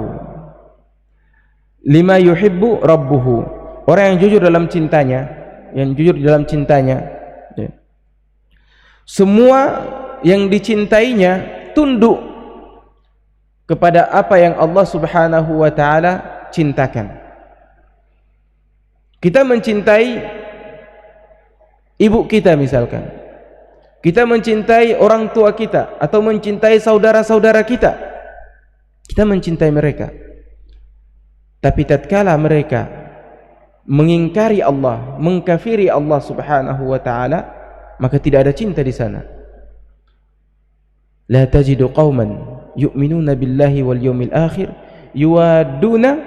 lima yuhibbu rabbuhu. Orang yang jujur dalam cintanya, semua yang dicintainya tunduk kepada apa yang Allah Subhanahu wa ta'ala cintakan. Kita mencintai ibu kita misalkan, kita mencintai orang tua kita, atau mencintai saudara-saudara kita, kita mencintai mereka. Tapi tatkala mereka mengingkari Allah, mengkafiri Allah Subhanahu wa ta'ala, maka tidak ada cinta di sana. La tajidu qauman yu'minuna billahi wal yawmil akhir yuwaduna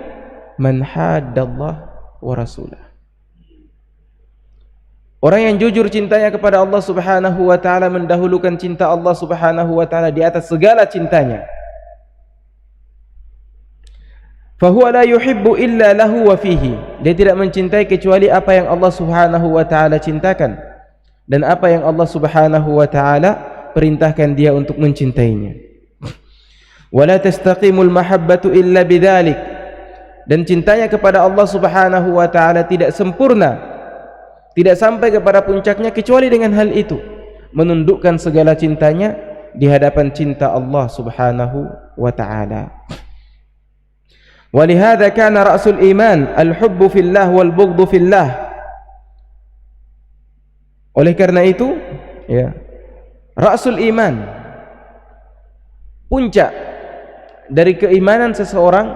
man haddallah wa rasulah. Orang yang jujur cintanya kepada Allah Subhanahu wa ta'ala mendahulukan cinta Allah Subhanahu wa ta'ala di atas segala cintanya. Fahuwa la yuhibbu illa lahu wa fihi. Dia tidak mencintai kecuali apa yang Allah Subhanahu wa ta'ala cintakan dan apa yang Allah Subhanahu wa ta'ala perintahkan dia untuk mencintainya. Wala tastaqimul mahabbatu illa bidzalik. Dan cintanya kepada Allah Subhanahu wa ta'ala tidak sempurna, tidak sampai kepada puncaknya kecuali dengan hal itu, menundukkan segala cintanya di hadapan cinta Allah Subhanahu wa ta'ala. Walihada kana ra'sul iman al-hubbu fillah wal bughdhu fillah. Oleh karena itu, ya, Ra'sul iman, puncak dari keimanan seseorang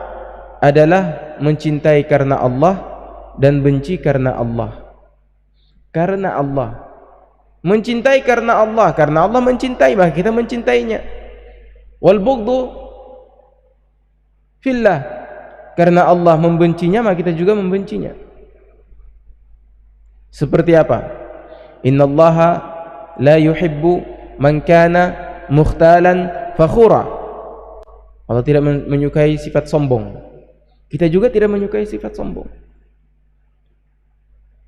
adalah mencintai karena Allah dan benci karena Allah. Karena Allah, mencintai karena Allah mencintai, maka kita mencintainya. Wal bughdhu fillah, karena Allah membencinya maka kita juga membencinya. Seperti apa? Innallaha la yuhibbu man kana mukhtalan fakhura. Allah tidak menyukai sifat sombong. Kita juga tidak menyukai sifat sombong.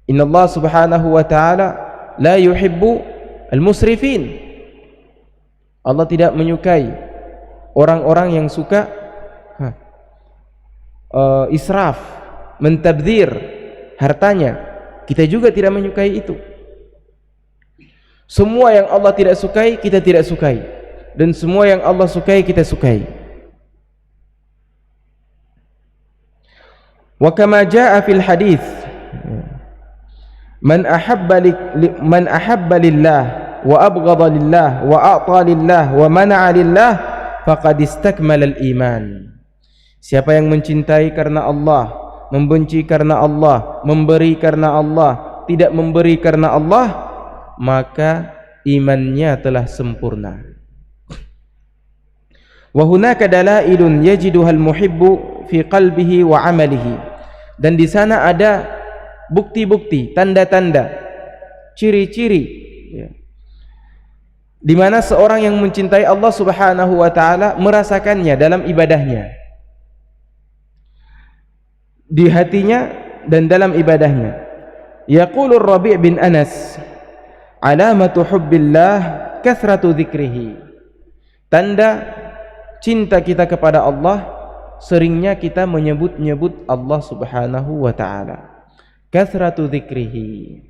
Innallaha subhanahu wa ta'ala la yuhibbu al-musrifin. Allah tidak menyukai orang-orang yang suka israf, mentabdzir hartanya. Kita juga tidak menyukai itu. Semua yang Allah tidak sukai, kita tidak sukai, dan semua yang Allah sukai, kita sukai. Wa kama jaa fil hadits, man ahabba lillah wa abghadha lillah wa a'ta lillah wa mana'a lillah faqad istakmala al-iman. Siapa yang mencintai karena Allah, membenci karena Allah, memberi karena Allah, tidak memberi karena Allah, maka imannya telah sempurna. Wa hunaka dalailun yajiduha al-muhibbu fi qalbihi wa 'amalihi. Dan di sana ada bukti-bukti, tanda-tanda, ciri-ciri, ya, di mana seorang yang mencintai Allah Subhanahu wa taala merasakannya dalam ibadahnya, di hatinya dan dalam ibadahnya. Yaqulu Rabi' bin Anas, alamatu hubbillah kathratu dzikrihi. Tanda cinta kita kepada Allah, seringnya kita menyebut-nyebut Allah Subhanahu wa taala. Kathratu dzikrihi.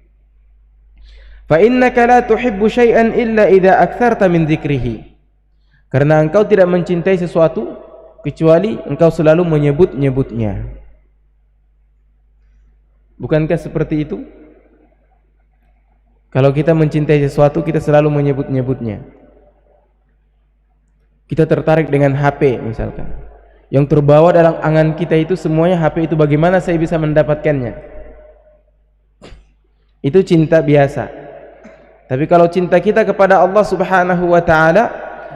Fa innaka la tuhibbu syai'an illa idza aktsarta min dzikrihi. Karena engkau tidak mencintai sesuatu kecuali engkau selalu menyebut-nyebutnya. Bukankah seperti itu? Kalau kita mencintai sesuatu, kita selalu menyebut-nyebutnya. Kita tertarik dengan HP misalkan, yang terbawa dalam angan kita itu semuanya HP itu, bagaimana saya bisa mendapatkannya. Itu cinta biasa. Tapi kalau cinta kita kepada Allah Subhanahu wa ta'ala,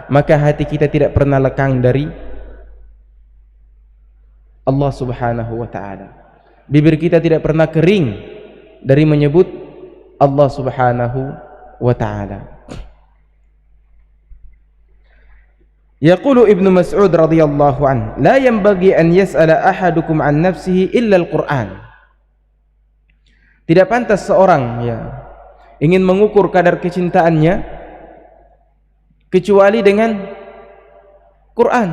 maka hati kita tidak pernah lekang dari Allah Subhanahu wa ta'ala. Bibir kita tidak pernah kering dari menyebut Allah Subhanahu wa ta'ala. Yaqulu Ibnu Mas'ud radhiyallahu anhu, la yanbaghi an yas'ala ahadukum an nafsihi illa al-Qur'an. Tidak pantas seorang ingin mengukur kadar kecintaannya kecuali dengan Quran.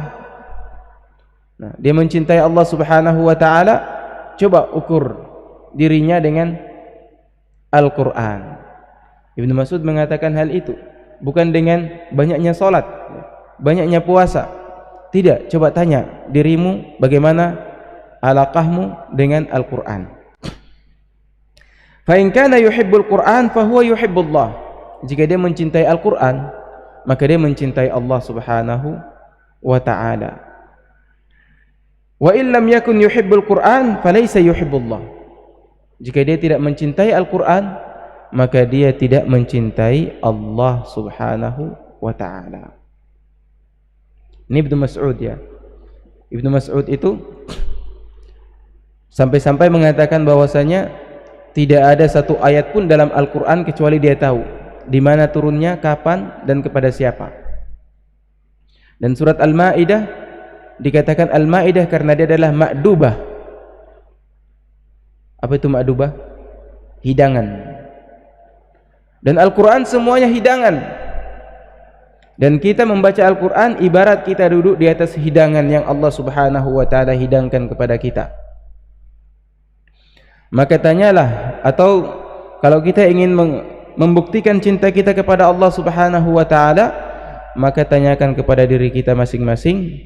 Nah, dia mencintai Allah Subhanahu wa ta'ala, coba ukur dirinya dengan Al-Quran. Ibnu Mas'ud mengatakan hal itu bukan dengan banyaknya salat, banyaknya puasa. Tidak, coba tanya dirimu bagaimana alaqahmu dengan Al-Quran. Fa in kana yuhibbul Quran fa huwa yuhibbullah. Jika dia mencintai Al-Quran, maka dia mencintai Allah Subhanahu wa ta'ala. Wa illam yakun yuhibbul Quran falaysa yuhibbullah. Jika dia tidak mencintai Al-Quran, maka dia tidak mencintai Allah Subhanahu wa ta'ala. Ini Ibnu Mas'ud ya. Ibnu Mas'ud itu sampai-sampai mengatakan bahwasanya tidak ada satu ayat pun dalam Al-Quran kecuali dia tahu di mana turunnya, kapan, dan kepada siapa. Dan surat Al-Ma'idah dikatakan Al-Ma'idah karena dia adalah ma'dubah. Apa itu ma'dubah? Hidangan. Dan Al-Quran semuanya hidangan. Dan kita membaca Al-Quran ibarat kita duduk di atas hidangan yang Allah Subhanahu wa ta'ala hidangkan kepada kita. Maka tanyalah, atau kalau kita ingin membuktikan cinta kita kepada Allah Subhanahu wa ta'ala, maka tanyakan kepada diri kita masing-masing,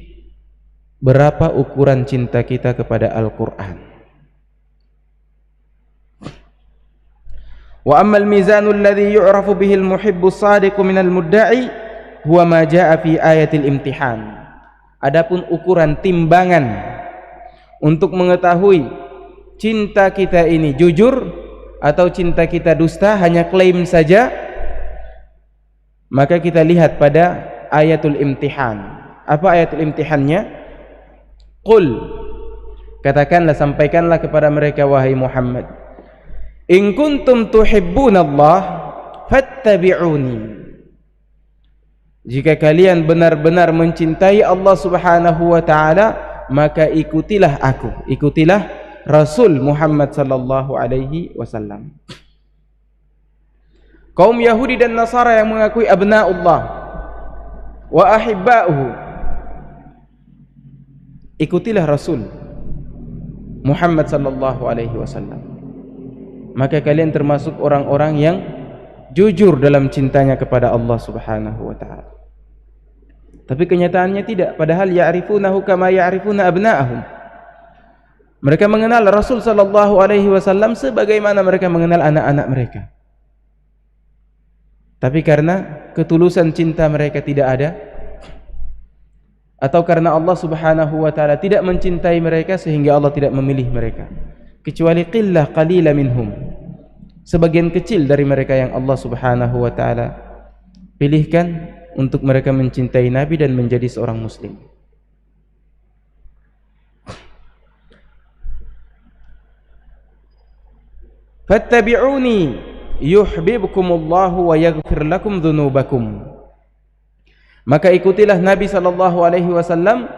berapa ukuran cinta kita kepada Al-Quran. Wa ammal mizanul ladzi yu'rafu bihi al-muhibbu as-sadiqu minal mudda'i huwa ma jaa'a fi ayatil imtihan. Adapun ukuran timbangan untuk mengetahui cinta kita ini jujur atau cinta kita dusta, hanya klaim saja, maka kita lihat pada ayatul imtihan. Apa ayatul imtihannya? Qul, katakanlah, sampaikanlah kepada mereka wahai Muhammad, in kuntum tuhibbunallah fattabi'uni. Jika kalian benar-benar mencintai Allah Subhanahu wa taala, maka ikutilah aku, ikutilah Rasul Muhammad sallallahu alaihi wasallam. Kaum Yahudi dan Nasara yang mengakui abna'ullah wa ahibba'uhu, ikutilah Rasul Muhammad sallallahu alaihi wasallam, maka kalian termasuk orang-orang yang jujur dalam cintanya kepada Allah Subhanahu wa taala. Tapi kenyataannya tidak, padahal ya'rifunahu kama ya'rifuna abna'ahum. Mereka mengenal Rasul sallallahu alaihi wasallam sebagaimana mereka mengenal anak-anak mereka. Tapi karena ketulusan cinta mereka tidak ada, atau karena Allah Subhanahu wa taala tidak mencintai mereka sehingga Allah tidak memilih mereka, kecuali qillah qalila minhum, sebagian kecil dari mereka yang Allah Subhanahu wa taala pilihkan untuk mereka mencintai Nabi dan menjadi seorang muslim. Fattabi'uni yuhibbukumullahu wa yaghfir lakum dzunubakum. Maka ikutilah Nabi sallallahu alaihi wasallam,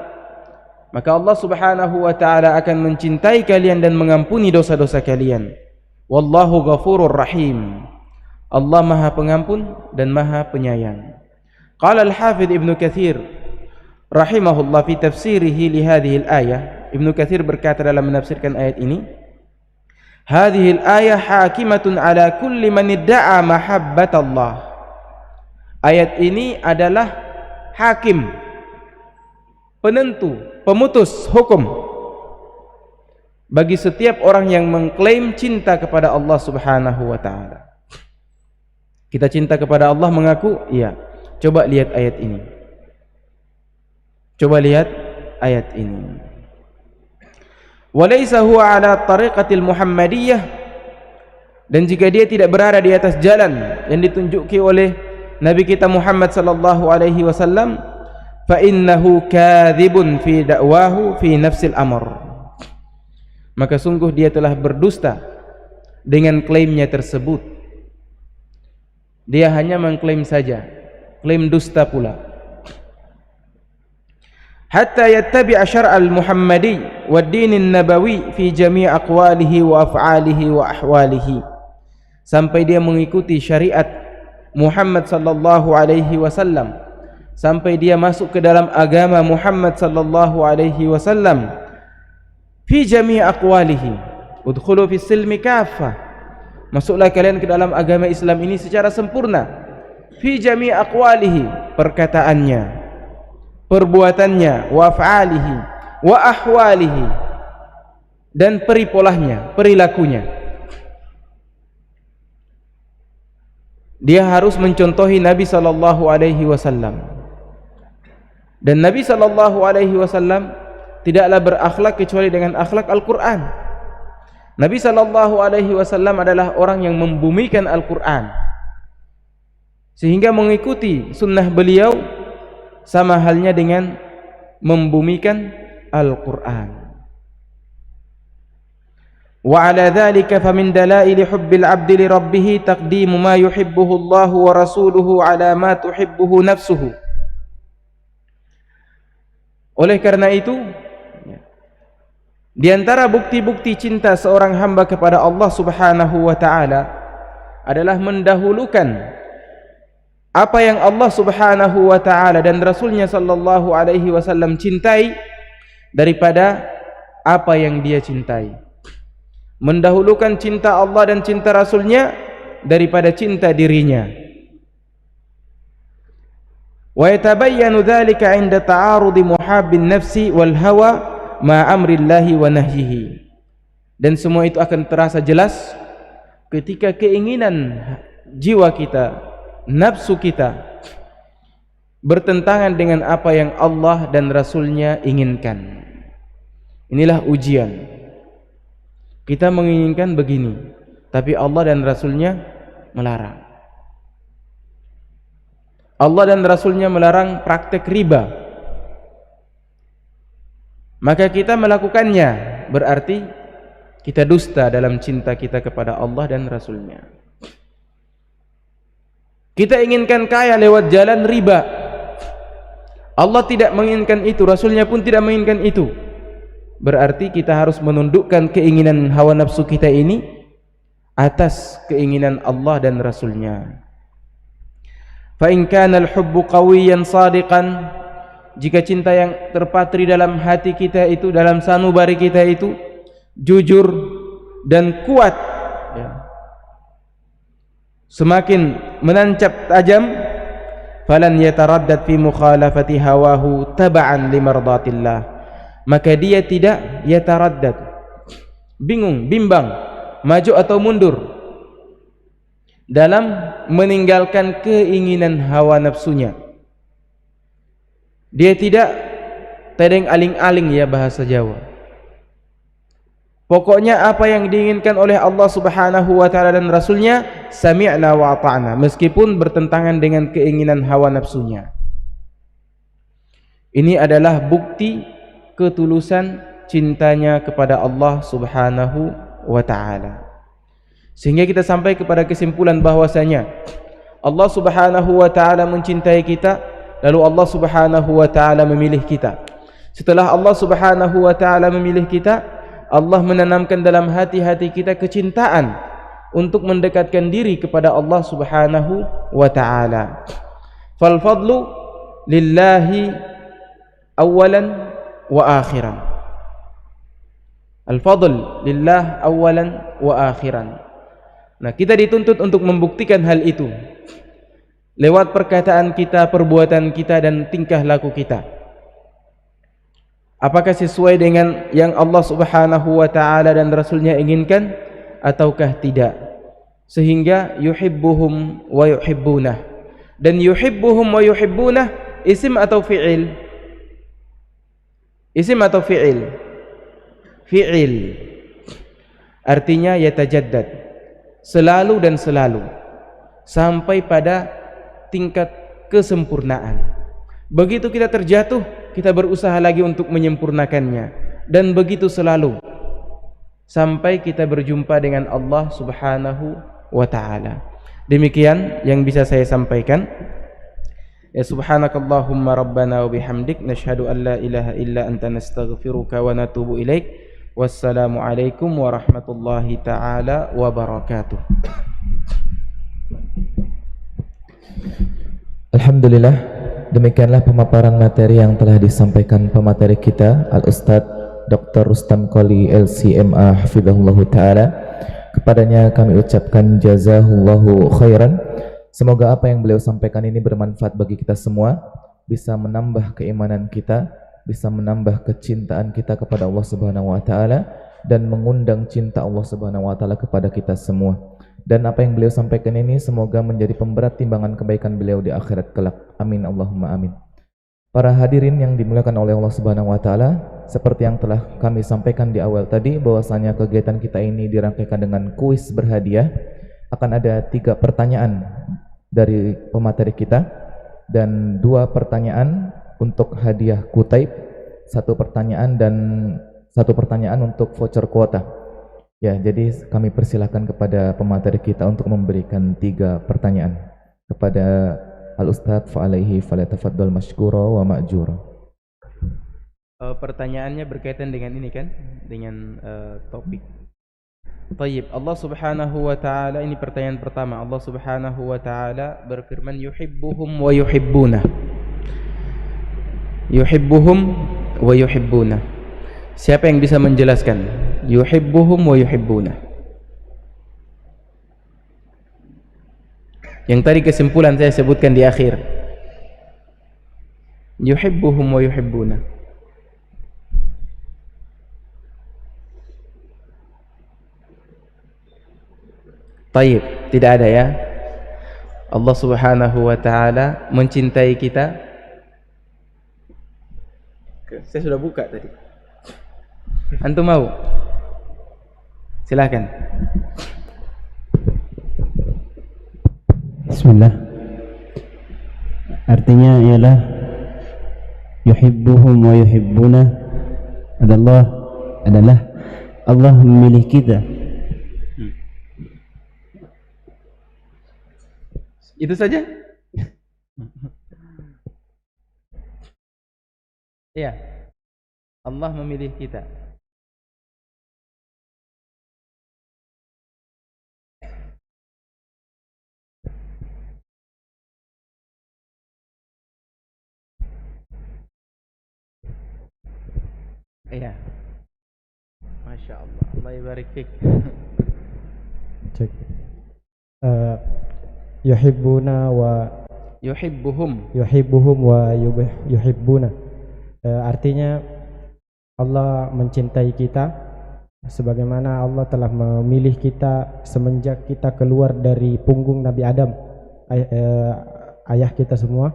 maka Allah Subhanahu wa taala akan mencintai kalian dan mengampuni dosa-dosa kalian. Wallahu ghafurur rahim. Allah Maha Pengampun dan Maha Penyayang. Qala al-Hafidz Ibnu Katsir rahimahullah fi tafsirihi li hadhihi al-ayah. Ibnu Katsir berkata dalam menafsirkan ayat ini, hadhihi al-ayah hakimatun ala kulli man idda'a mahabbatallah. Ayat ini adalah hakim, penentu, pemutus hukum bagi setiap orang yang mengklaim cinta kepada Allah Subhanahu wa taala. Kita cinta kepada Allah, mengaku iya. Coba lihat ayat ini. Coba lihat ayat ini. Walaysa huwa ala tariqatil Muhammadiyah, dan jika dia tidak berada di atas jalan yang ditunjuki oleh Nabi kita Muhammad sallallahu alaihi wasallam, fa innahu kadzibun fi da'wahu fi nafsil amr. Maka sungguh dia telah berdusta dengan klaimnya tersebut. Dia hanya mengklaim saja, klaim dusta pula. Hatta yattabi'a syar'al Muhammadi wad dinin nabawi fi jami' aqwalihi wa af'alihi wa ahwalihi, sampai dia mengikuti syariat Muhammad sallallahu alaihi wasallam, sampai dia masuk ke dalam agama Muhammad sallallahu alaihi wasallam. Fi jami' aqwalihi, udkhulu fis silmi kaffah, masuklah kalian ke dalam agama Islam ini secara sempurna. Fi jami' aqwalihi, perkataannya, perbuatannya, wa af'alihi wa ahwalihi, dan peripolahnya, perilakunya. Dia harus mencontohi Nabi sallallahu alaihi wasallam. Dan Nabi sallallahu alaihi wasallam tidaklah berakhlak kecuali dengan akhlak Al-Qur'an. Nabi sallallahu alaihi wasallam adalah orang yang membumikan Al-Qur'an, sehingga mengikuti sunnah beliau sama halnya dengan membumikan Al-Qur'an. Wa ala dzalika famin dalail hubbil 'abdi li rabbih taqdimu ma yuhibbuhu Allah wa rasuluhu ala ma tuhibbuhu nafsuhu. Oleh karena itu, di antara bukti-bukti cinta seorang hamba kepada Allah Subhanahu wa taala adalah mendahulukan apa yang Allah Subhanahu wa taala dan Rasulnya sallallahu alaihi wasallam cintai daripada apa yang dia cintai. Mendahulukan cinta Allah dan cinta Rasulnya daripada cinta dirinya. Wa yatabayyanu dzalika 'inda ta'arudi muhabbin nafsi wal hawa ma amrillahi wa nahyihi. Dan semua itu akan terasa jelas ketika keinginan jiwa kita, nafsu kita bertentangan dengan apa yang Allah dan Rasulnya inginkan. Inilah ujian. Kita menginginkan begini, tapi Allah dan Rasulnya melarang. Allah dan Rasulnya melarang praktek riba. Maka kita melakukannya, berarti kita dusta dalam cinta kita kepada Allah dan Rasulnya. Kita inginkan kaya lewat jalan riba. Allah tidak menginginkan itu, Rasulnya pun tidak menginginkan itu. Berarti kita harus menundukkan keinginan hawa nafsu kita ini atas keinginan Allah dan Rasulnya. Fa in kana al-hubbu qawiyan sadiqan, jika cinta yang terpatri dalam hati kita itu, dalam sanubari kita itu jujur dan kuat, ya, semakin menancap tajam, falan yataraddad fi mukhalafati hawahu taba'an limardatillah, maka dia tidak yataraddad, bingung, bimbang, maju atau mundur dalam meninggalkan keinginan hawa nafsunya. Dia tidak tedeng aling-aling, ya bahasa Jawa. Pokoknya apa yang diinginkan oleh Allah Subhanahu wa taala dan Rasulnya, sami'na wa ata'na, meskipun bertentangan dengan keinginan hawa nafsunya. Ini adalah bukti ketulusan cintanya kepada Allah Subhanahu wa taala. Sehingga kita sampai kepada kesimpulan bahwasanya Allah Subhanahu wa taala mencintai kita, lalu Allah Subhanahu wa taala memilih kita. Setelah Allah Subhanahu wa taala memilih kita, Allah menanamkan dalam hati-hati kita kecintaan untuk mendekatkan diri kepada Allah Subhanahu wa taala. Fal fadlu lillahi awalan wa akhiran. Al-fadl lillah awalan wa akhiran. Nah, kita dituntut untuk membuktikan hal itu lewat perkataan kita, perbuatan kita, dan tingkah laku kita. Apakah sesuai dengan yang Allah Subhanahu wa taala dan Rasulnya inginkan ataukah tidak? Sehingga yuhibbuhum wa yuhibbunah. Dan yuhibbuhum wa yuhibbunah isim atau fi'il? Isim atau fi'il? Fi'il. Artinya yatajaddad, selalu dan selalu, sampai pada tingkat kesempurnaan. Begitu kita terjatuh, kita berusaha lagi untuk menyempurnakannya, dan begitu selalu sampai kita berjumpa dengan Allah Subhanahu wa taala. Demikian yang bisa saya sampaikan. Ya, subhanakallahumma rabbana wa bihamdik, nashhadu an la ilaha illa anta, nastaghfiruka wa natubu ilaik. Wassalamu alaikum warahmatullahi taala wabarakatuh. Alhamdulillah, demikianlah pemaparan materi yang telah disampaikan pemateri kita, Al-Ustadz Dr. Rustam Qoli LCMA hafizahullah ta'ala. Kepadanya kami ucapkan jazahullahu khairan. Semoga apa yang beliau sampaikan ini bermanfaat bagi kita semua, bisa menambah keimanan kita, bisa menambah kecintaan kita kepada Allah Subhanahu wa taala, dan mengundang cinta Allah Subhanahu wa taala kepada kita semua. Dan apa yang beliau sampaikan ini semoga menjadi pemberat timbangan kebaikan beliau di akhirat kelak. Amin Allahumma amin. Para hadirin yang dimuliakan oleh Allah Subhanahu wa taala, seperti yang telah kami sampaikan di awal tadi, bahwasanya kegiatan kita ini dirangkaikan dengan kuis berhadiah. Akan ada 3 pertanyaan dari pemateri kita dan 2 pertanyaan untuk hadiah kutaib, 1 pertanyaan dan 1 pertanyaan untuk voucher kuota. Ya, jadi kami persilakan kepada pemateri kita untuk memberikan 3 pertanyaan kepada Al-Ustadz fa'alaihi falyatafaddal mashkura wa ma'jura. Pertanyaannya berkaitan dengan ini kan, dengan topik. Tayyib, Allah Subhanahu wa taala, ini pertanyaan pertama. Allah Subhanahu wa taala berfirman yuhibbuhum wa yuhibbunah. Yuhibbuhum wa yuhibbunah. Siapa yang bisa menjelaskan? Yuhibbuhum wa yuhibbunah. Yang tadi kesimpulan saya sebutkan di akhir. Yuhibbuhum wa yuhibbunah. Taib, tidak ada ya. Allah Subhanahu wa taala mencintai kita. Saya sudah buka tadi. Antum mau? Silakan. Bismillah. Artinya ialah yuhibbuhum wa yuhibbuna adalah Allah memilih kita. Itu saja? Iya. Allah memilih kita. Iya. Masya Allah. Allah ibarik fik. Cek. Yuhibbuna wa yuhibbuhum wa yuhibbuna. Artinya Allah mencintai kita sebagaimana Allah telah memilih kita semenjak kita keluar dari punggung Nabi Adam, ayah kita semua,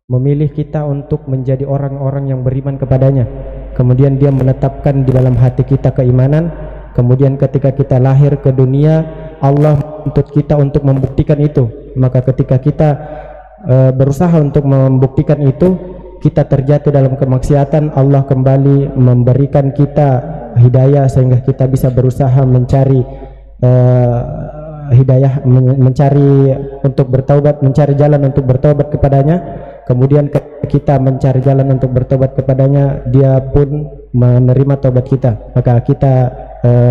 memilih kita untuk menjadi orang-orang yang beriman kepadanya. Kemudian dia menetapkan di dalam hati kita keimanan. Kemudian ketika kita lahir ke dunia, Allah menuntut kita untuk membuktikan itu. Maka ketika kita berusaha untuk membuktikan itu, kita terjatuh dalam kemaksiatan, Allah kembali memberikan kita hidayah sehingga kita bisa berusaha mencari hidayah, mencari untuk bertaubat, mencari jalan untuk bertaubat kepadanya. Kemudian kita mencari jalan untuk bertobat kepadanya, dia pun menerima taubat kita. Maka kita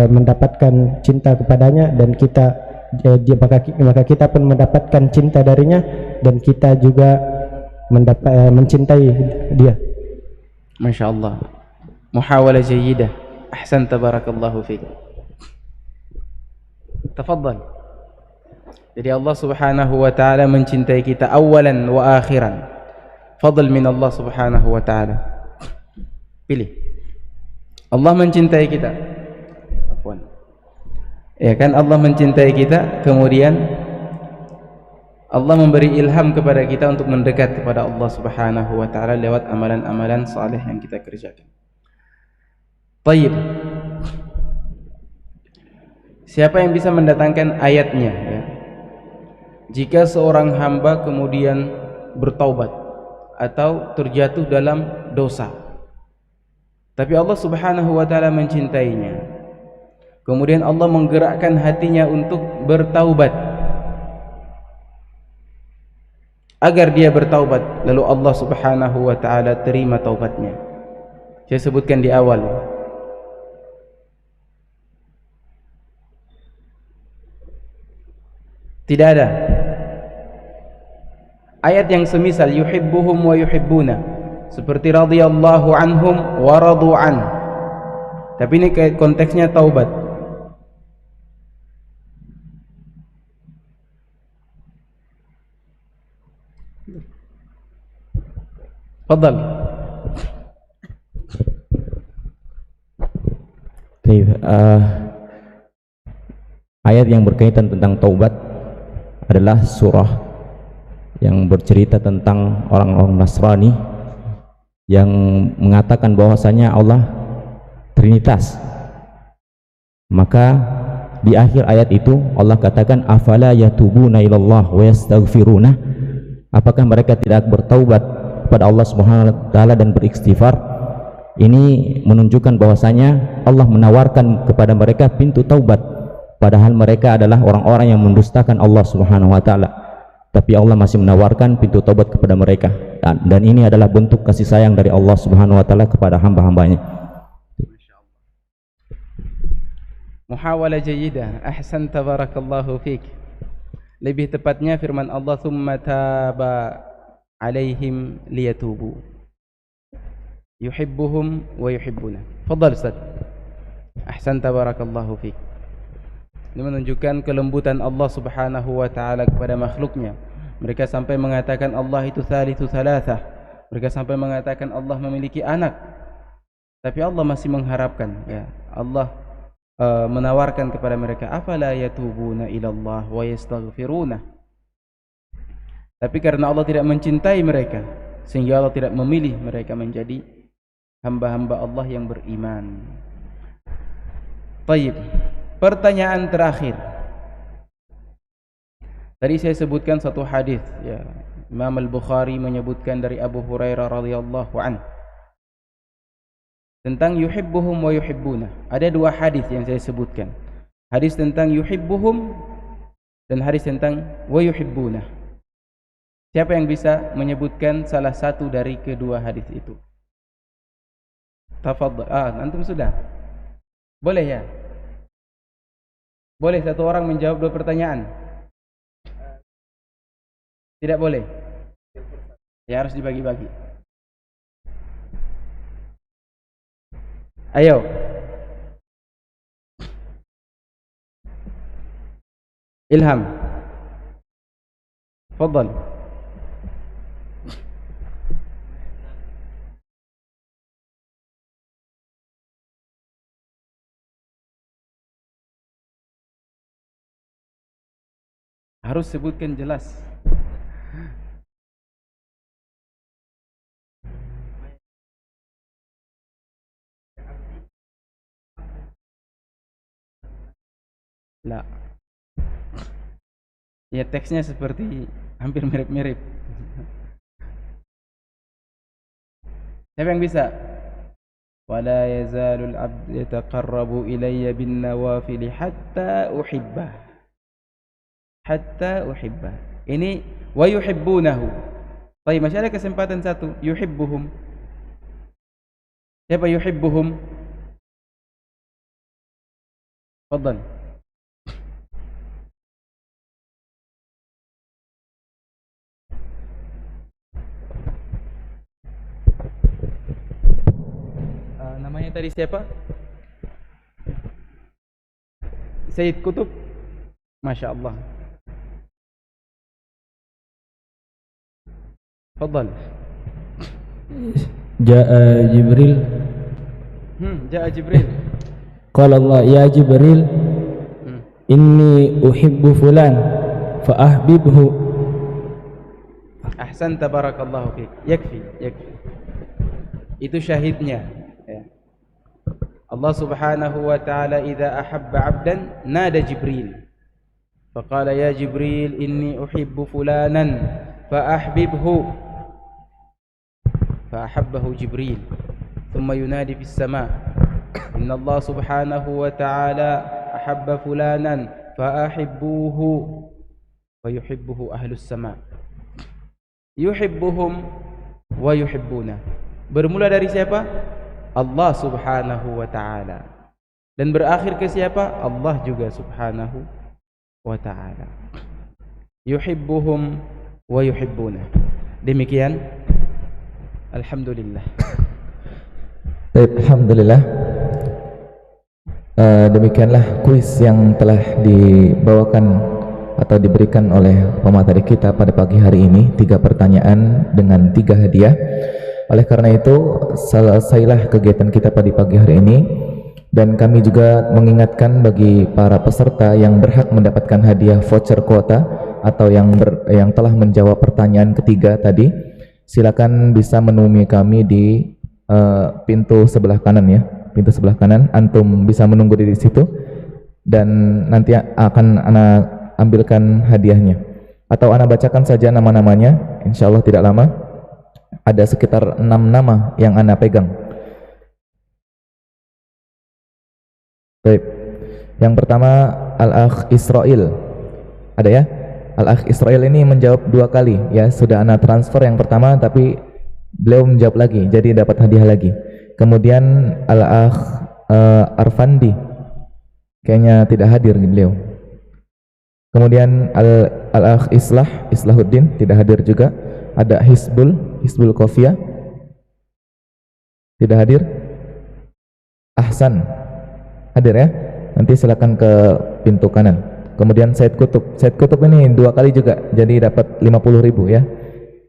mendapatkan cinta kepadanya dan maka kita pun mendapatkan cinta darinya dan kita juga mencintai dia. Masya Allah. Muhawalah jayyidah. Ahsan, tabarakallahu fiik. Tafadhal. Jadi Allah Subhanahu wa taala mencintai kita awalan wa akhiran. Fadl min Allah Subhanahu wa taala. Pilih. Allah mencintai kita. Afwan. Ya kan, Allah mencintai kita, kemudian Allah memberi ilham kepada kita untuk mendekat kepada Allah Subhanahu wa taala lewat amalan-amalan saleh yang kita kerjakan. Baik. Siapa yang bisa mendatangkan ayatnya ya? Jika seorang hamba kemudian bertaubat atau terjatuh dalam dosa, tapi Allah Subhanahu wa taala mencintainya, kemudian Allah menggerakkan hatinya untuk bertaubat agar dia bertaubat, lalu Allah Subhanahu wa taala terima taubatnya. Saya sebutkan di awal, tidak ada ayat yang semisal yuhibbuhum wa yuhibbuna, seperti radhiyallahu anhum wa radu an. Tapi ini konteksnya taubat. Fadal. Ayat yang berkaitan tentang taubat adalah surah yang bercerita tentang orang-orang Nasrani yang mengatakan bahwasanya Allah Trinitas. Maka di akhir ayat itu Allah katakan afala yatubuna ilallah wa yastaghfiruna, apakah mereka tidak bertaubat kepada Allah Subhanahu wa taala dan beristighfar. Ini menunjukkan bahwasanya Allah menawarkan kepada mereka pintu taubat, padahal mereka adalah orang-orang yang mendustakan Allah Subhanahu wa taala, tapi Allah masih menawarkan pintu taubat kepada mereka, dan ini adalah bentuk kasih sayang dari Allah Subhanahu wa taala kepada hamba-hambanya. Muhawalah jayyidah. Ahsan, tabarakallahu fiik. Lebih tepatnya firman Allah, thumma taba alaihim liyatubu yuhibbuhum wa yuhibbuna. Fadhal Ustaz. Ahsan, tabarakallahu fiik. Ini menunjukkan kelembutan Allah Subhanahu wa taala kepada makhluknya. Mereka sampai mengatakan Allah itu thalithu thalathah. Mereka sampai mengatakan Allah memiliki anak. Tapi Allah masih mengharapkan, ya. Allah menawarkan kepada mereka, afala yatubuna ilallah wa yastaghfiruna. Tapi karena Allah tidak mencintai mereka, sehingga Allah tidak memilih mereka menjadi hamba-hamba Allah yang beriman. Baik, pertanyaan terakhir. Tadi saya sebutkan satu hadis, ya. Imam Al-Bukhari menyebutkan dari Abu Hurairah radhiyallahu anhu tentang yuhibbuhum wa yuhibbuna. Ada dua hadis yang saya sebutkan. Hadis tentang yuhibbuhum dan hadis tentang wa yuhibbuna. Siapa yang bisa menyebutkan salah satu dari kedua hadis itu? Tafadhal. Antum sudah? Boleh ya? Boleh satu orang menjawab dua pertanyaan? Tidak boleh? Ya, harus dibagi-bagi. Ayo. Ilham. Fadhal. Harus sebutkan jelas. La. Ya, teksnya seperti hampir mirip-mirip. Siapa yang bisa? Wala yazalul abd yataqarrabu ilayya bin nawafil hatta uhibbah. Hatta uhibbah. Ini wa yuhibbunahu. Baik, masih ada kesempatan satu. Yuhibbuhum. Siapa yuhibbuhum? Fadhal. Namanya tadi siapa? Sayyid Qutb. Masya Allah. Fadhal. Ja'a Jibril. Ja'a Jibril. Qala Allah ya Jibril, inni uhibbu fulan fa ahbibhu. Ahsan, tabarakallahu fiik. Yakfi. Itu syahidnya, ya. Allah subhanahu wa ta'ala idza ahabba 'abdan nada Jibril. Faqala ya Jibril inni uhibbu fulanan fa ahbibhu. Fa ahabbahu Jibril. Thumma yunadi fis sama'. Inna Allah subhanahu wa ta'ala ahabba fulanan fa ahibbuhu. Fa yuhibbuhu ahlus sama'. Yuhibbuhum wa yuhibbuna. Bermula dari siapa? Allah subhanahu wa ta'ala. Dan berakhir ke siapa? Allah juga subhanahu wa ta'ala. Yuhibbuhum wa yuhibbuna. Demikian. Alhamdulillah. Alhamdulillah. Demikianlah kuis yang telah dibawakan atau diberikan oleh pemateri kita pada pagi hari ini. 3 pertanyaan dengan 3 hadiah. Oleh karena itu, selesailah kegiatan kita pada pagi hari ini, dan kami juga mengingatkan bagi para peserta yang berhak mendapatkan hadiah voucher kuota atau yang telah menjawab pertanyaan ketiga tadi, silakan bisa menemui kami di pintu sebelah kanan, ya. Pintu sebelah kanan, antum bisa menunggu di situ dan nanti akan ana ambilkan hadiahnya. Atau ana bacakan saja nama-namanya, insyaallah tidak lama. Ada sekitar 6 nama yang ana pegang. Baik. Yang pertama Al-Akh Israel. Ada ya? Al-Akh Israel ini menjawab 2 kali, ya. Sudah ana transfer yang pertama tapi beliau menjawab lagi, jadi dapat hadiah lagi. Kemudian Al-Akh Arfandi, kayaknya tidak hadir beliau. Kemudian Al-Akh Islahuddin tidak hadir juga. Ada Hizbul Qofiyah tidak hadir. Ahsan hadir, ya. Nanti silakan ke pintu kanan. Kemudian Said Kutub ini 2 kali juga, jadi dapat 50.000, ya.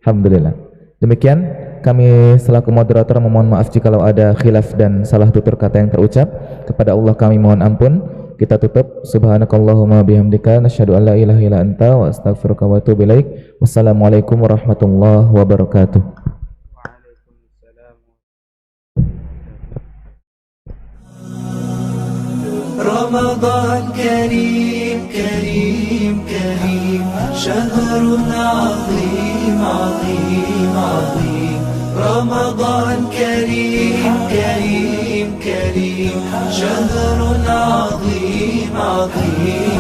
Alhamdulillah. Demikian kami selaku moderator memohon maaf jikalau ada khilaf dan salah tutur kata yang terucap. Kepada Allah kami mohon ampun. Kita tutup. Subhanakallahumma bihamdika nasyhadu an la ilaha illa anta wa astaghfiruka wa atubu ilaik. Wassalamualaikum warahmatullahi wabarakatuh. رمضان كريم كريم كريم شهر عظيم عظيم عظيم رمضان كريم كريم كريم شهر عظيم عظيم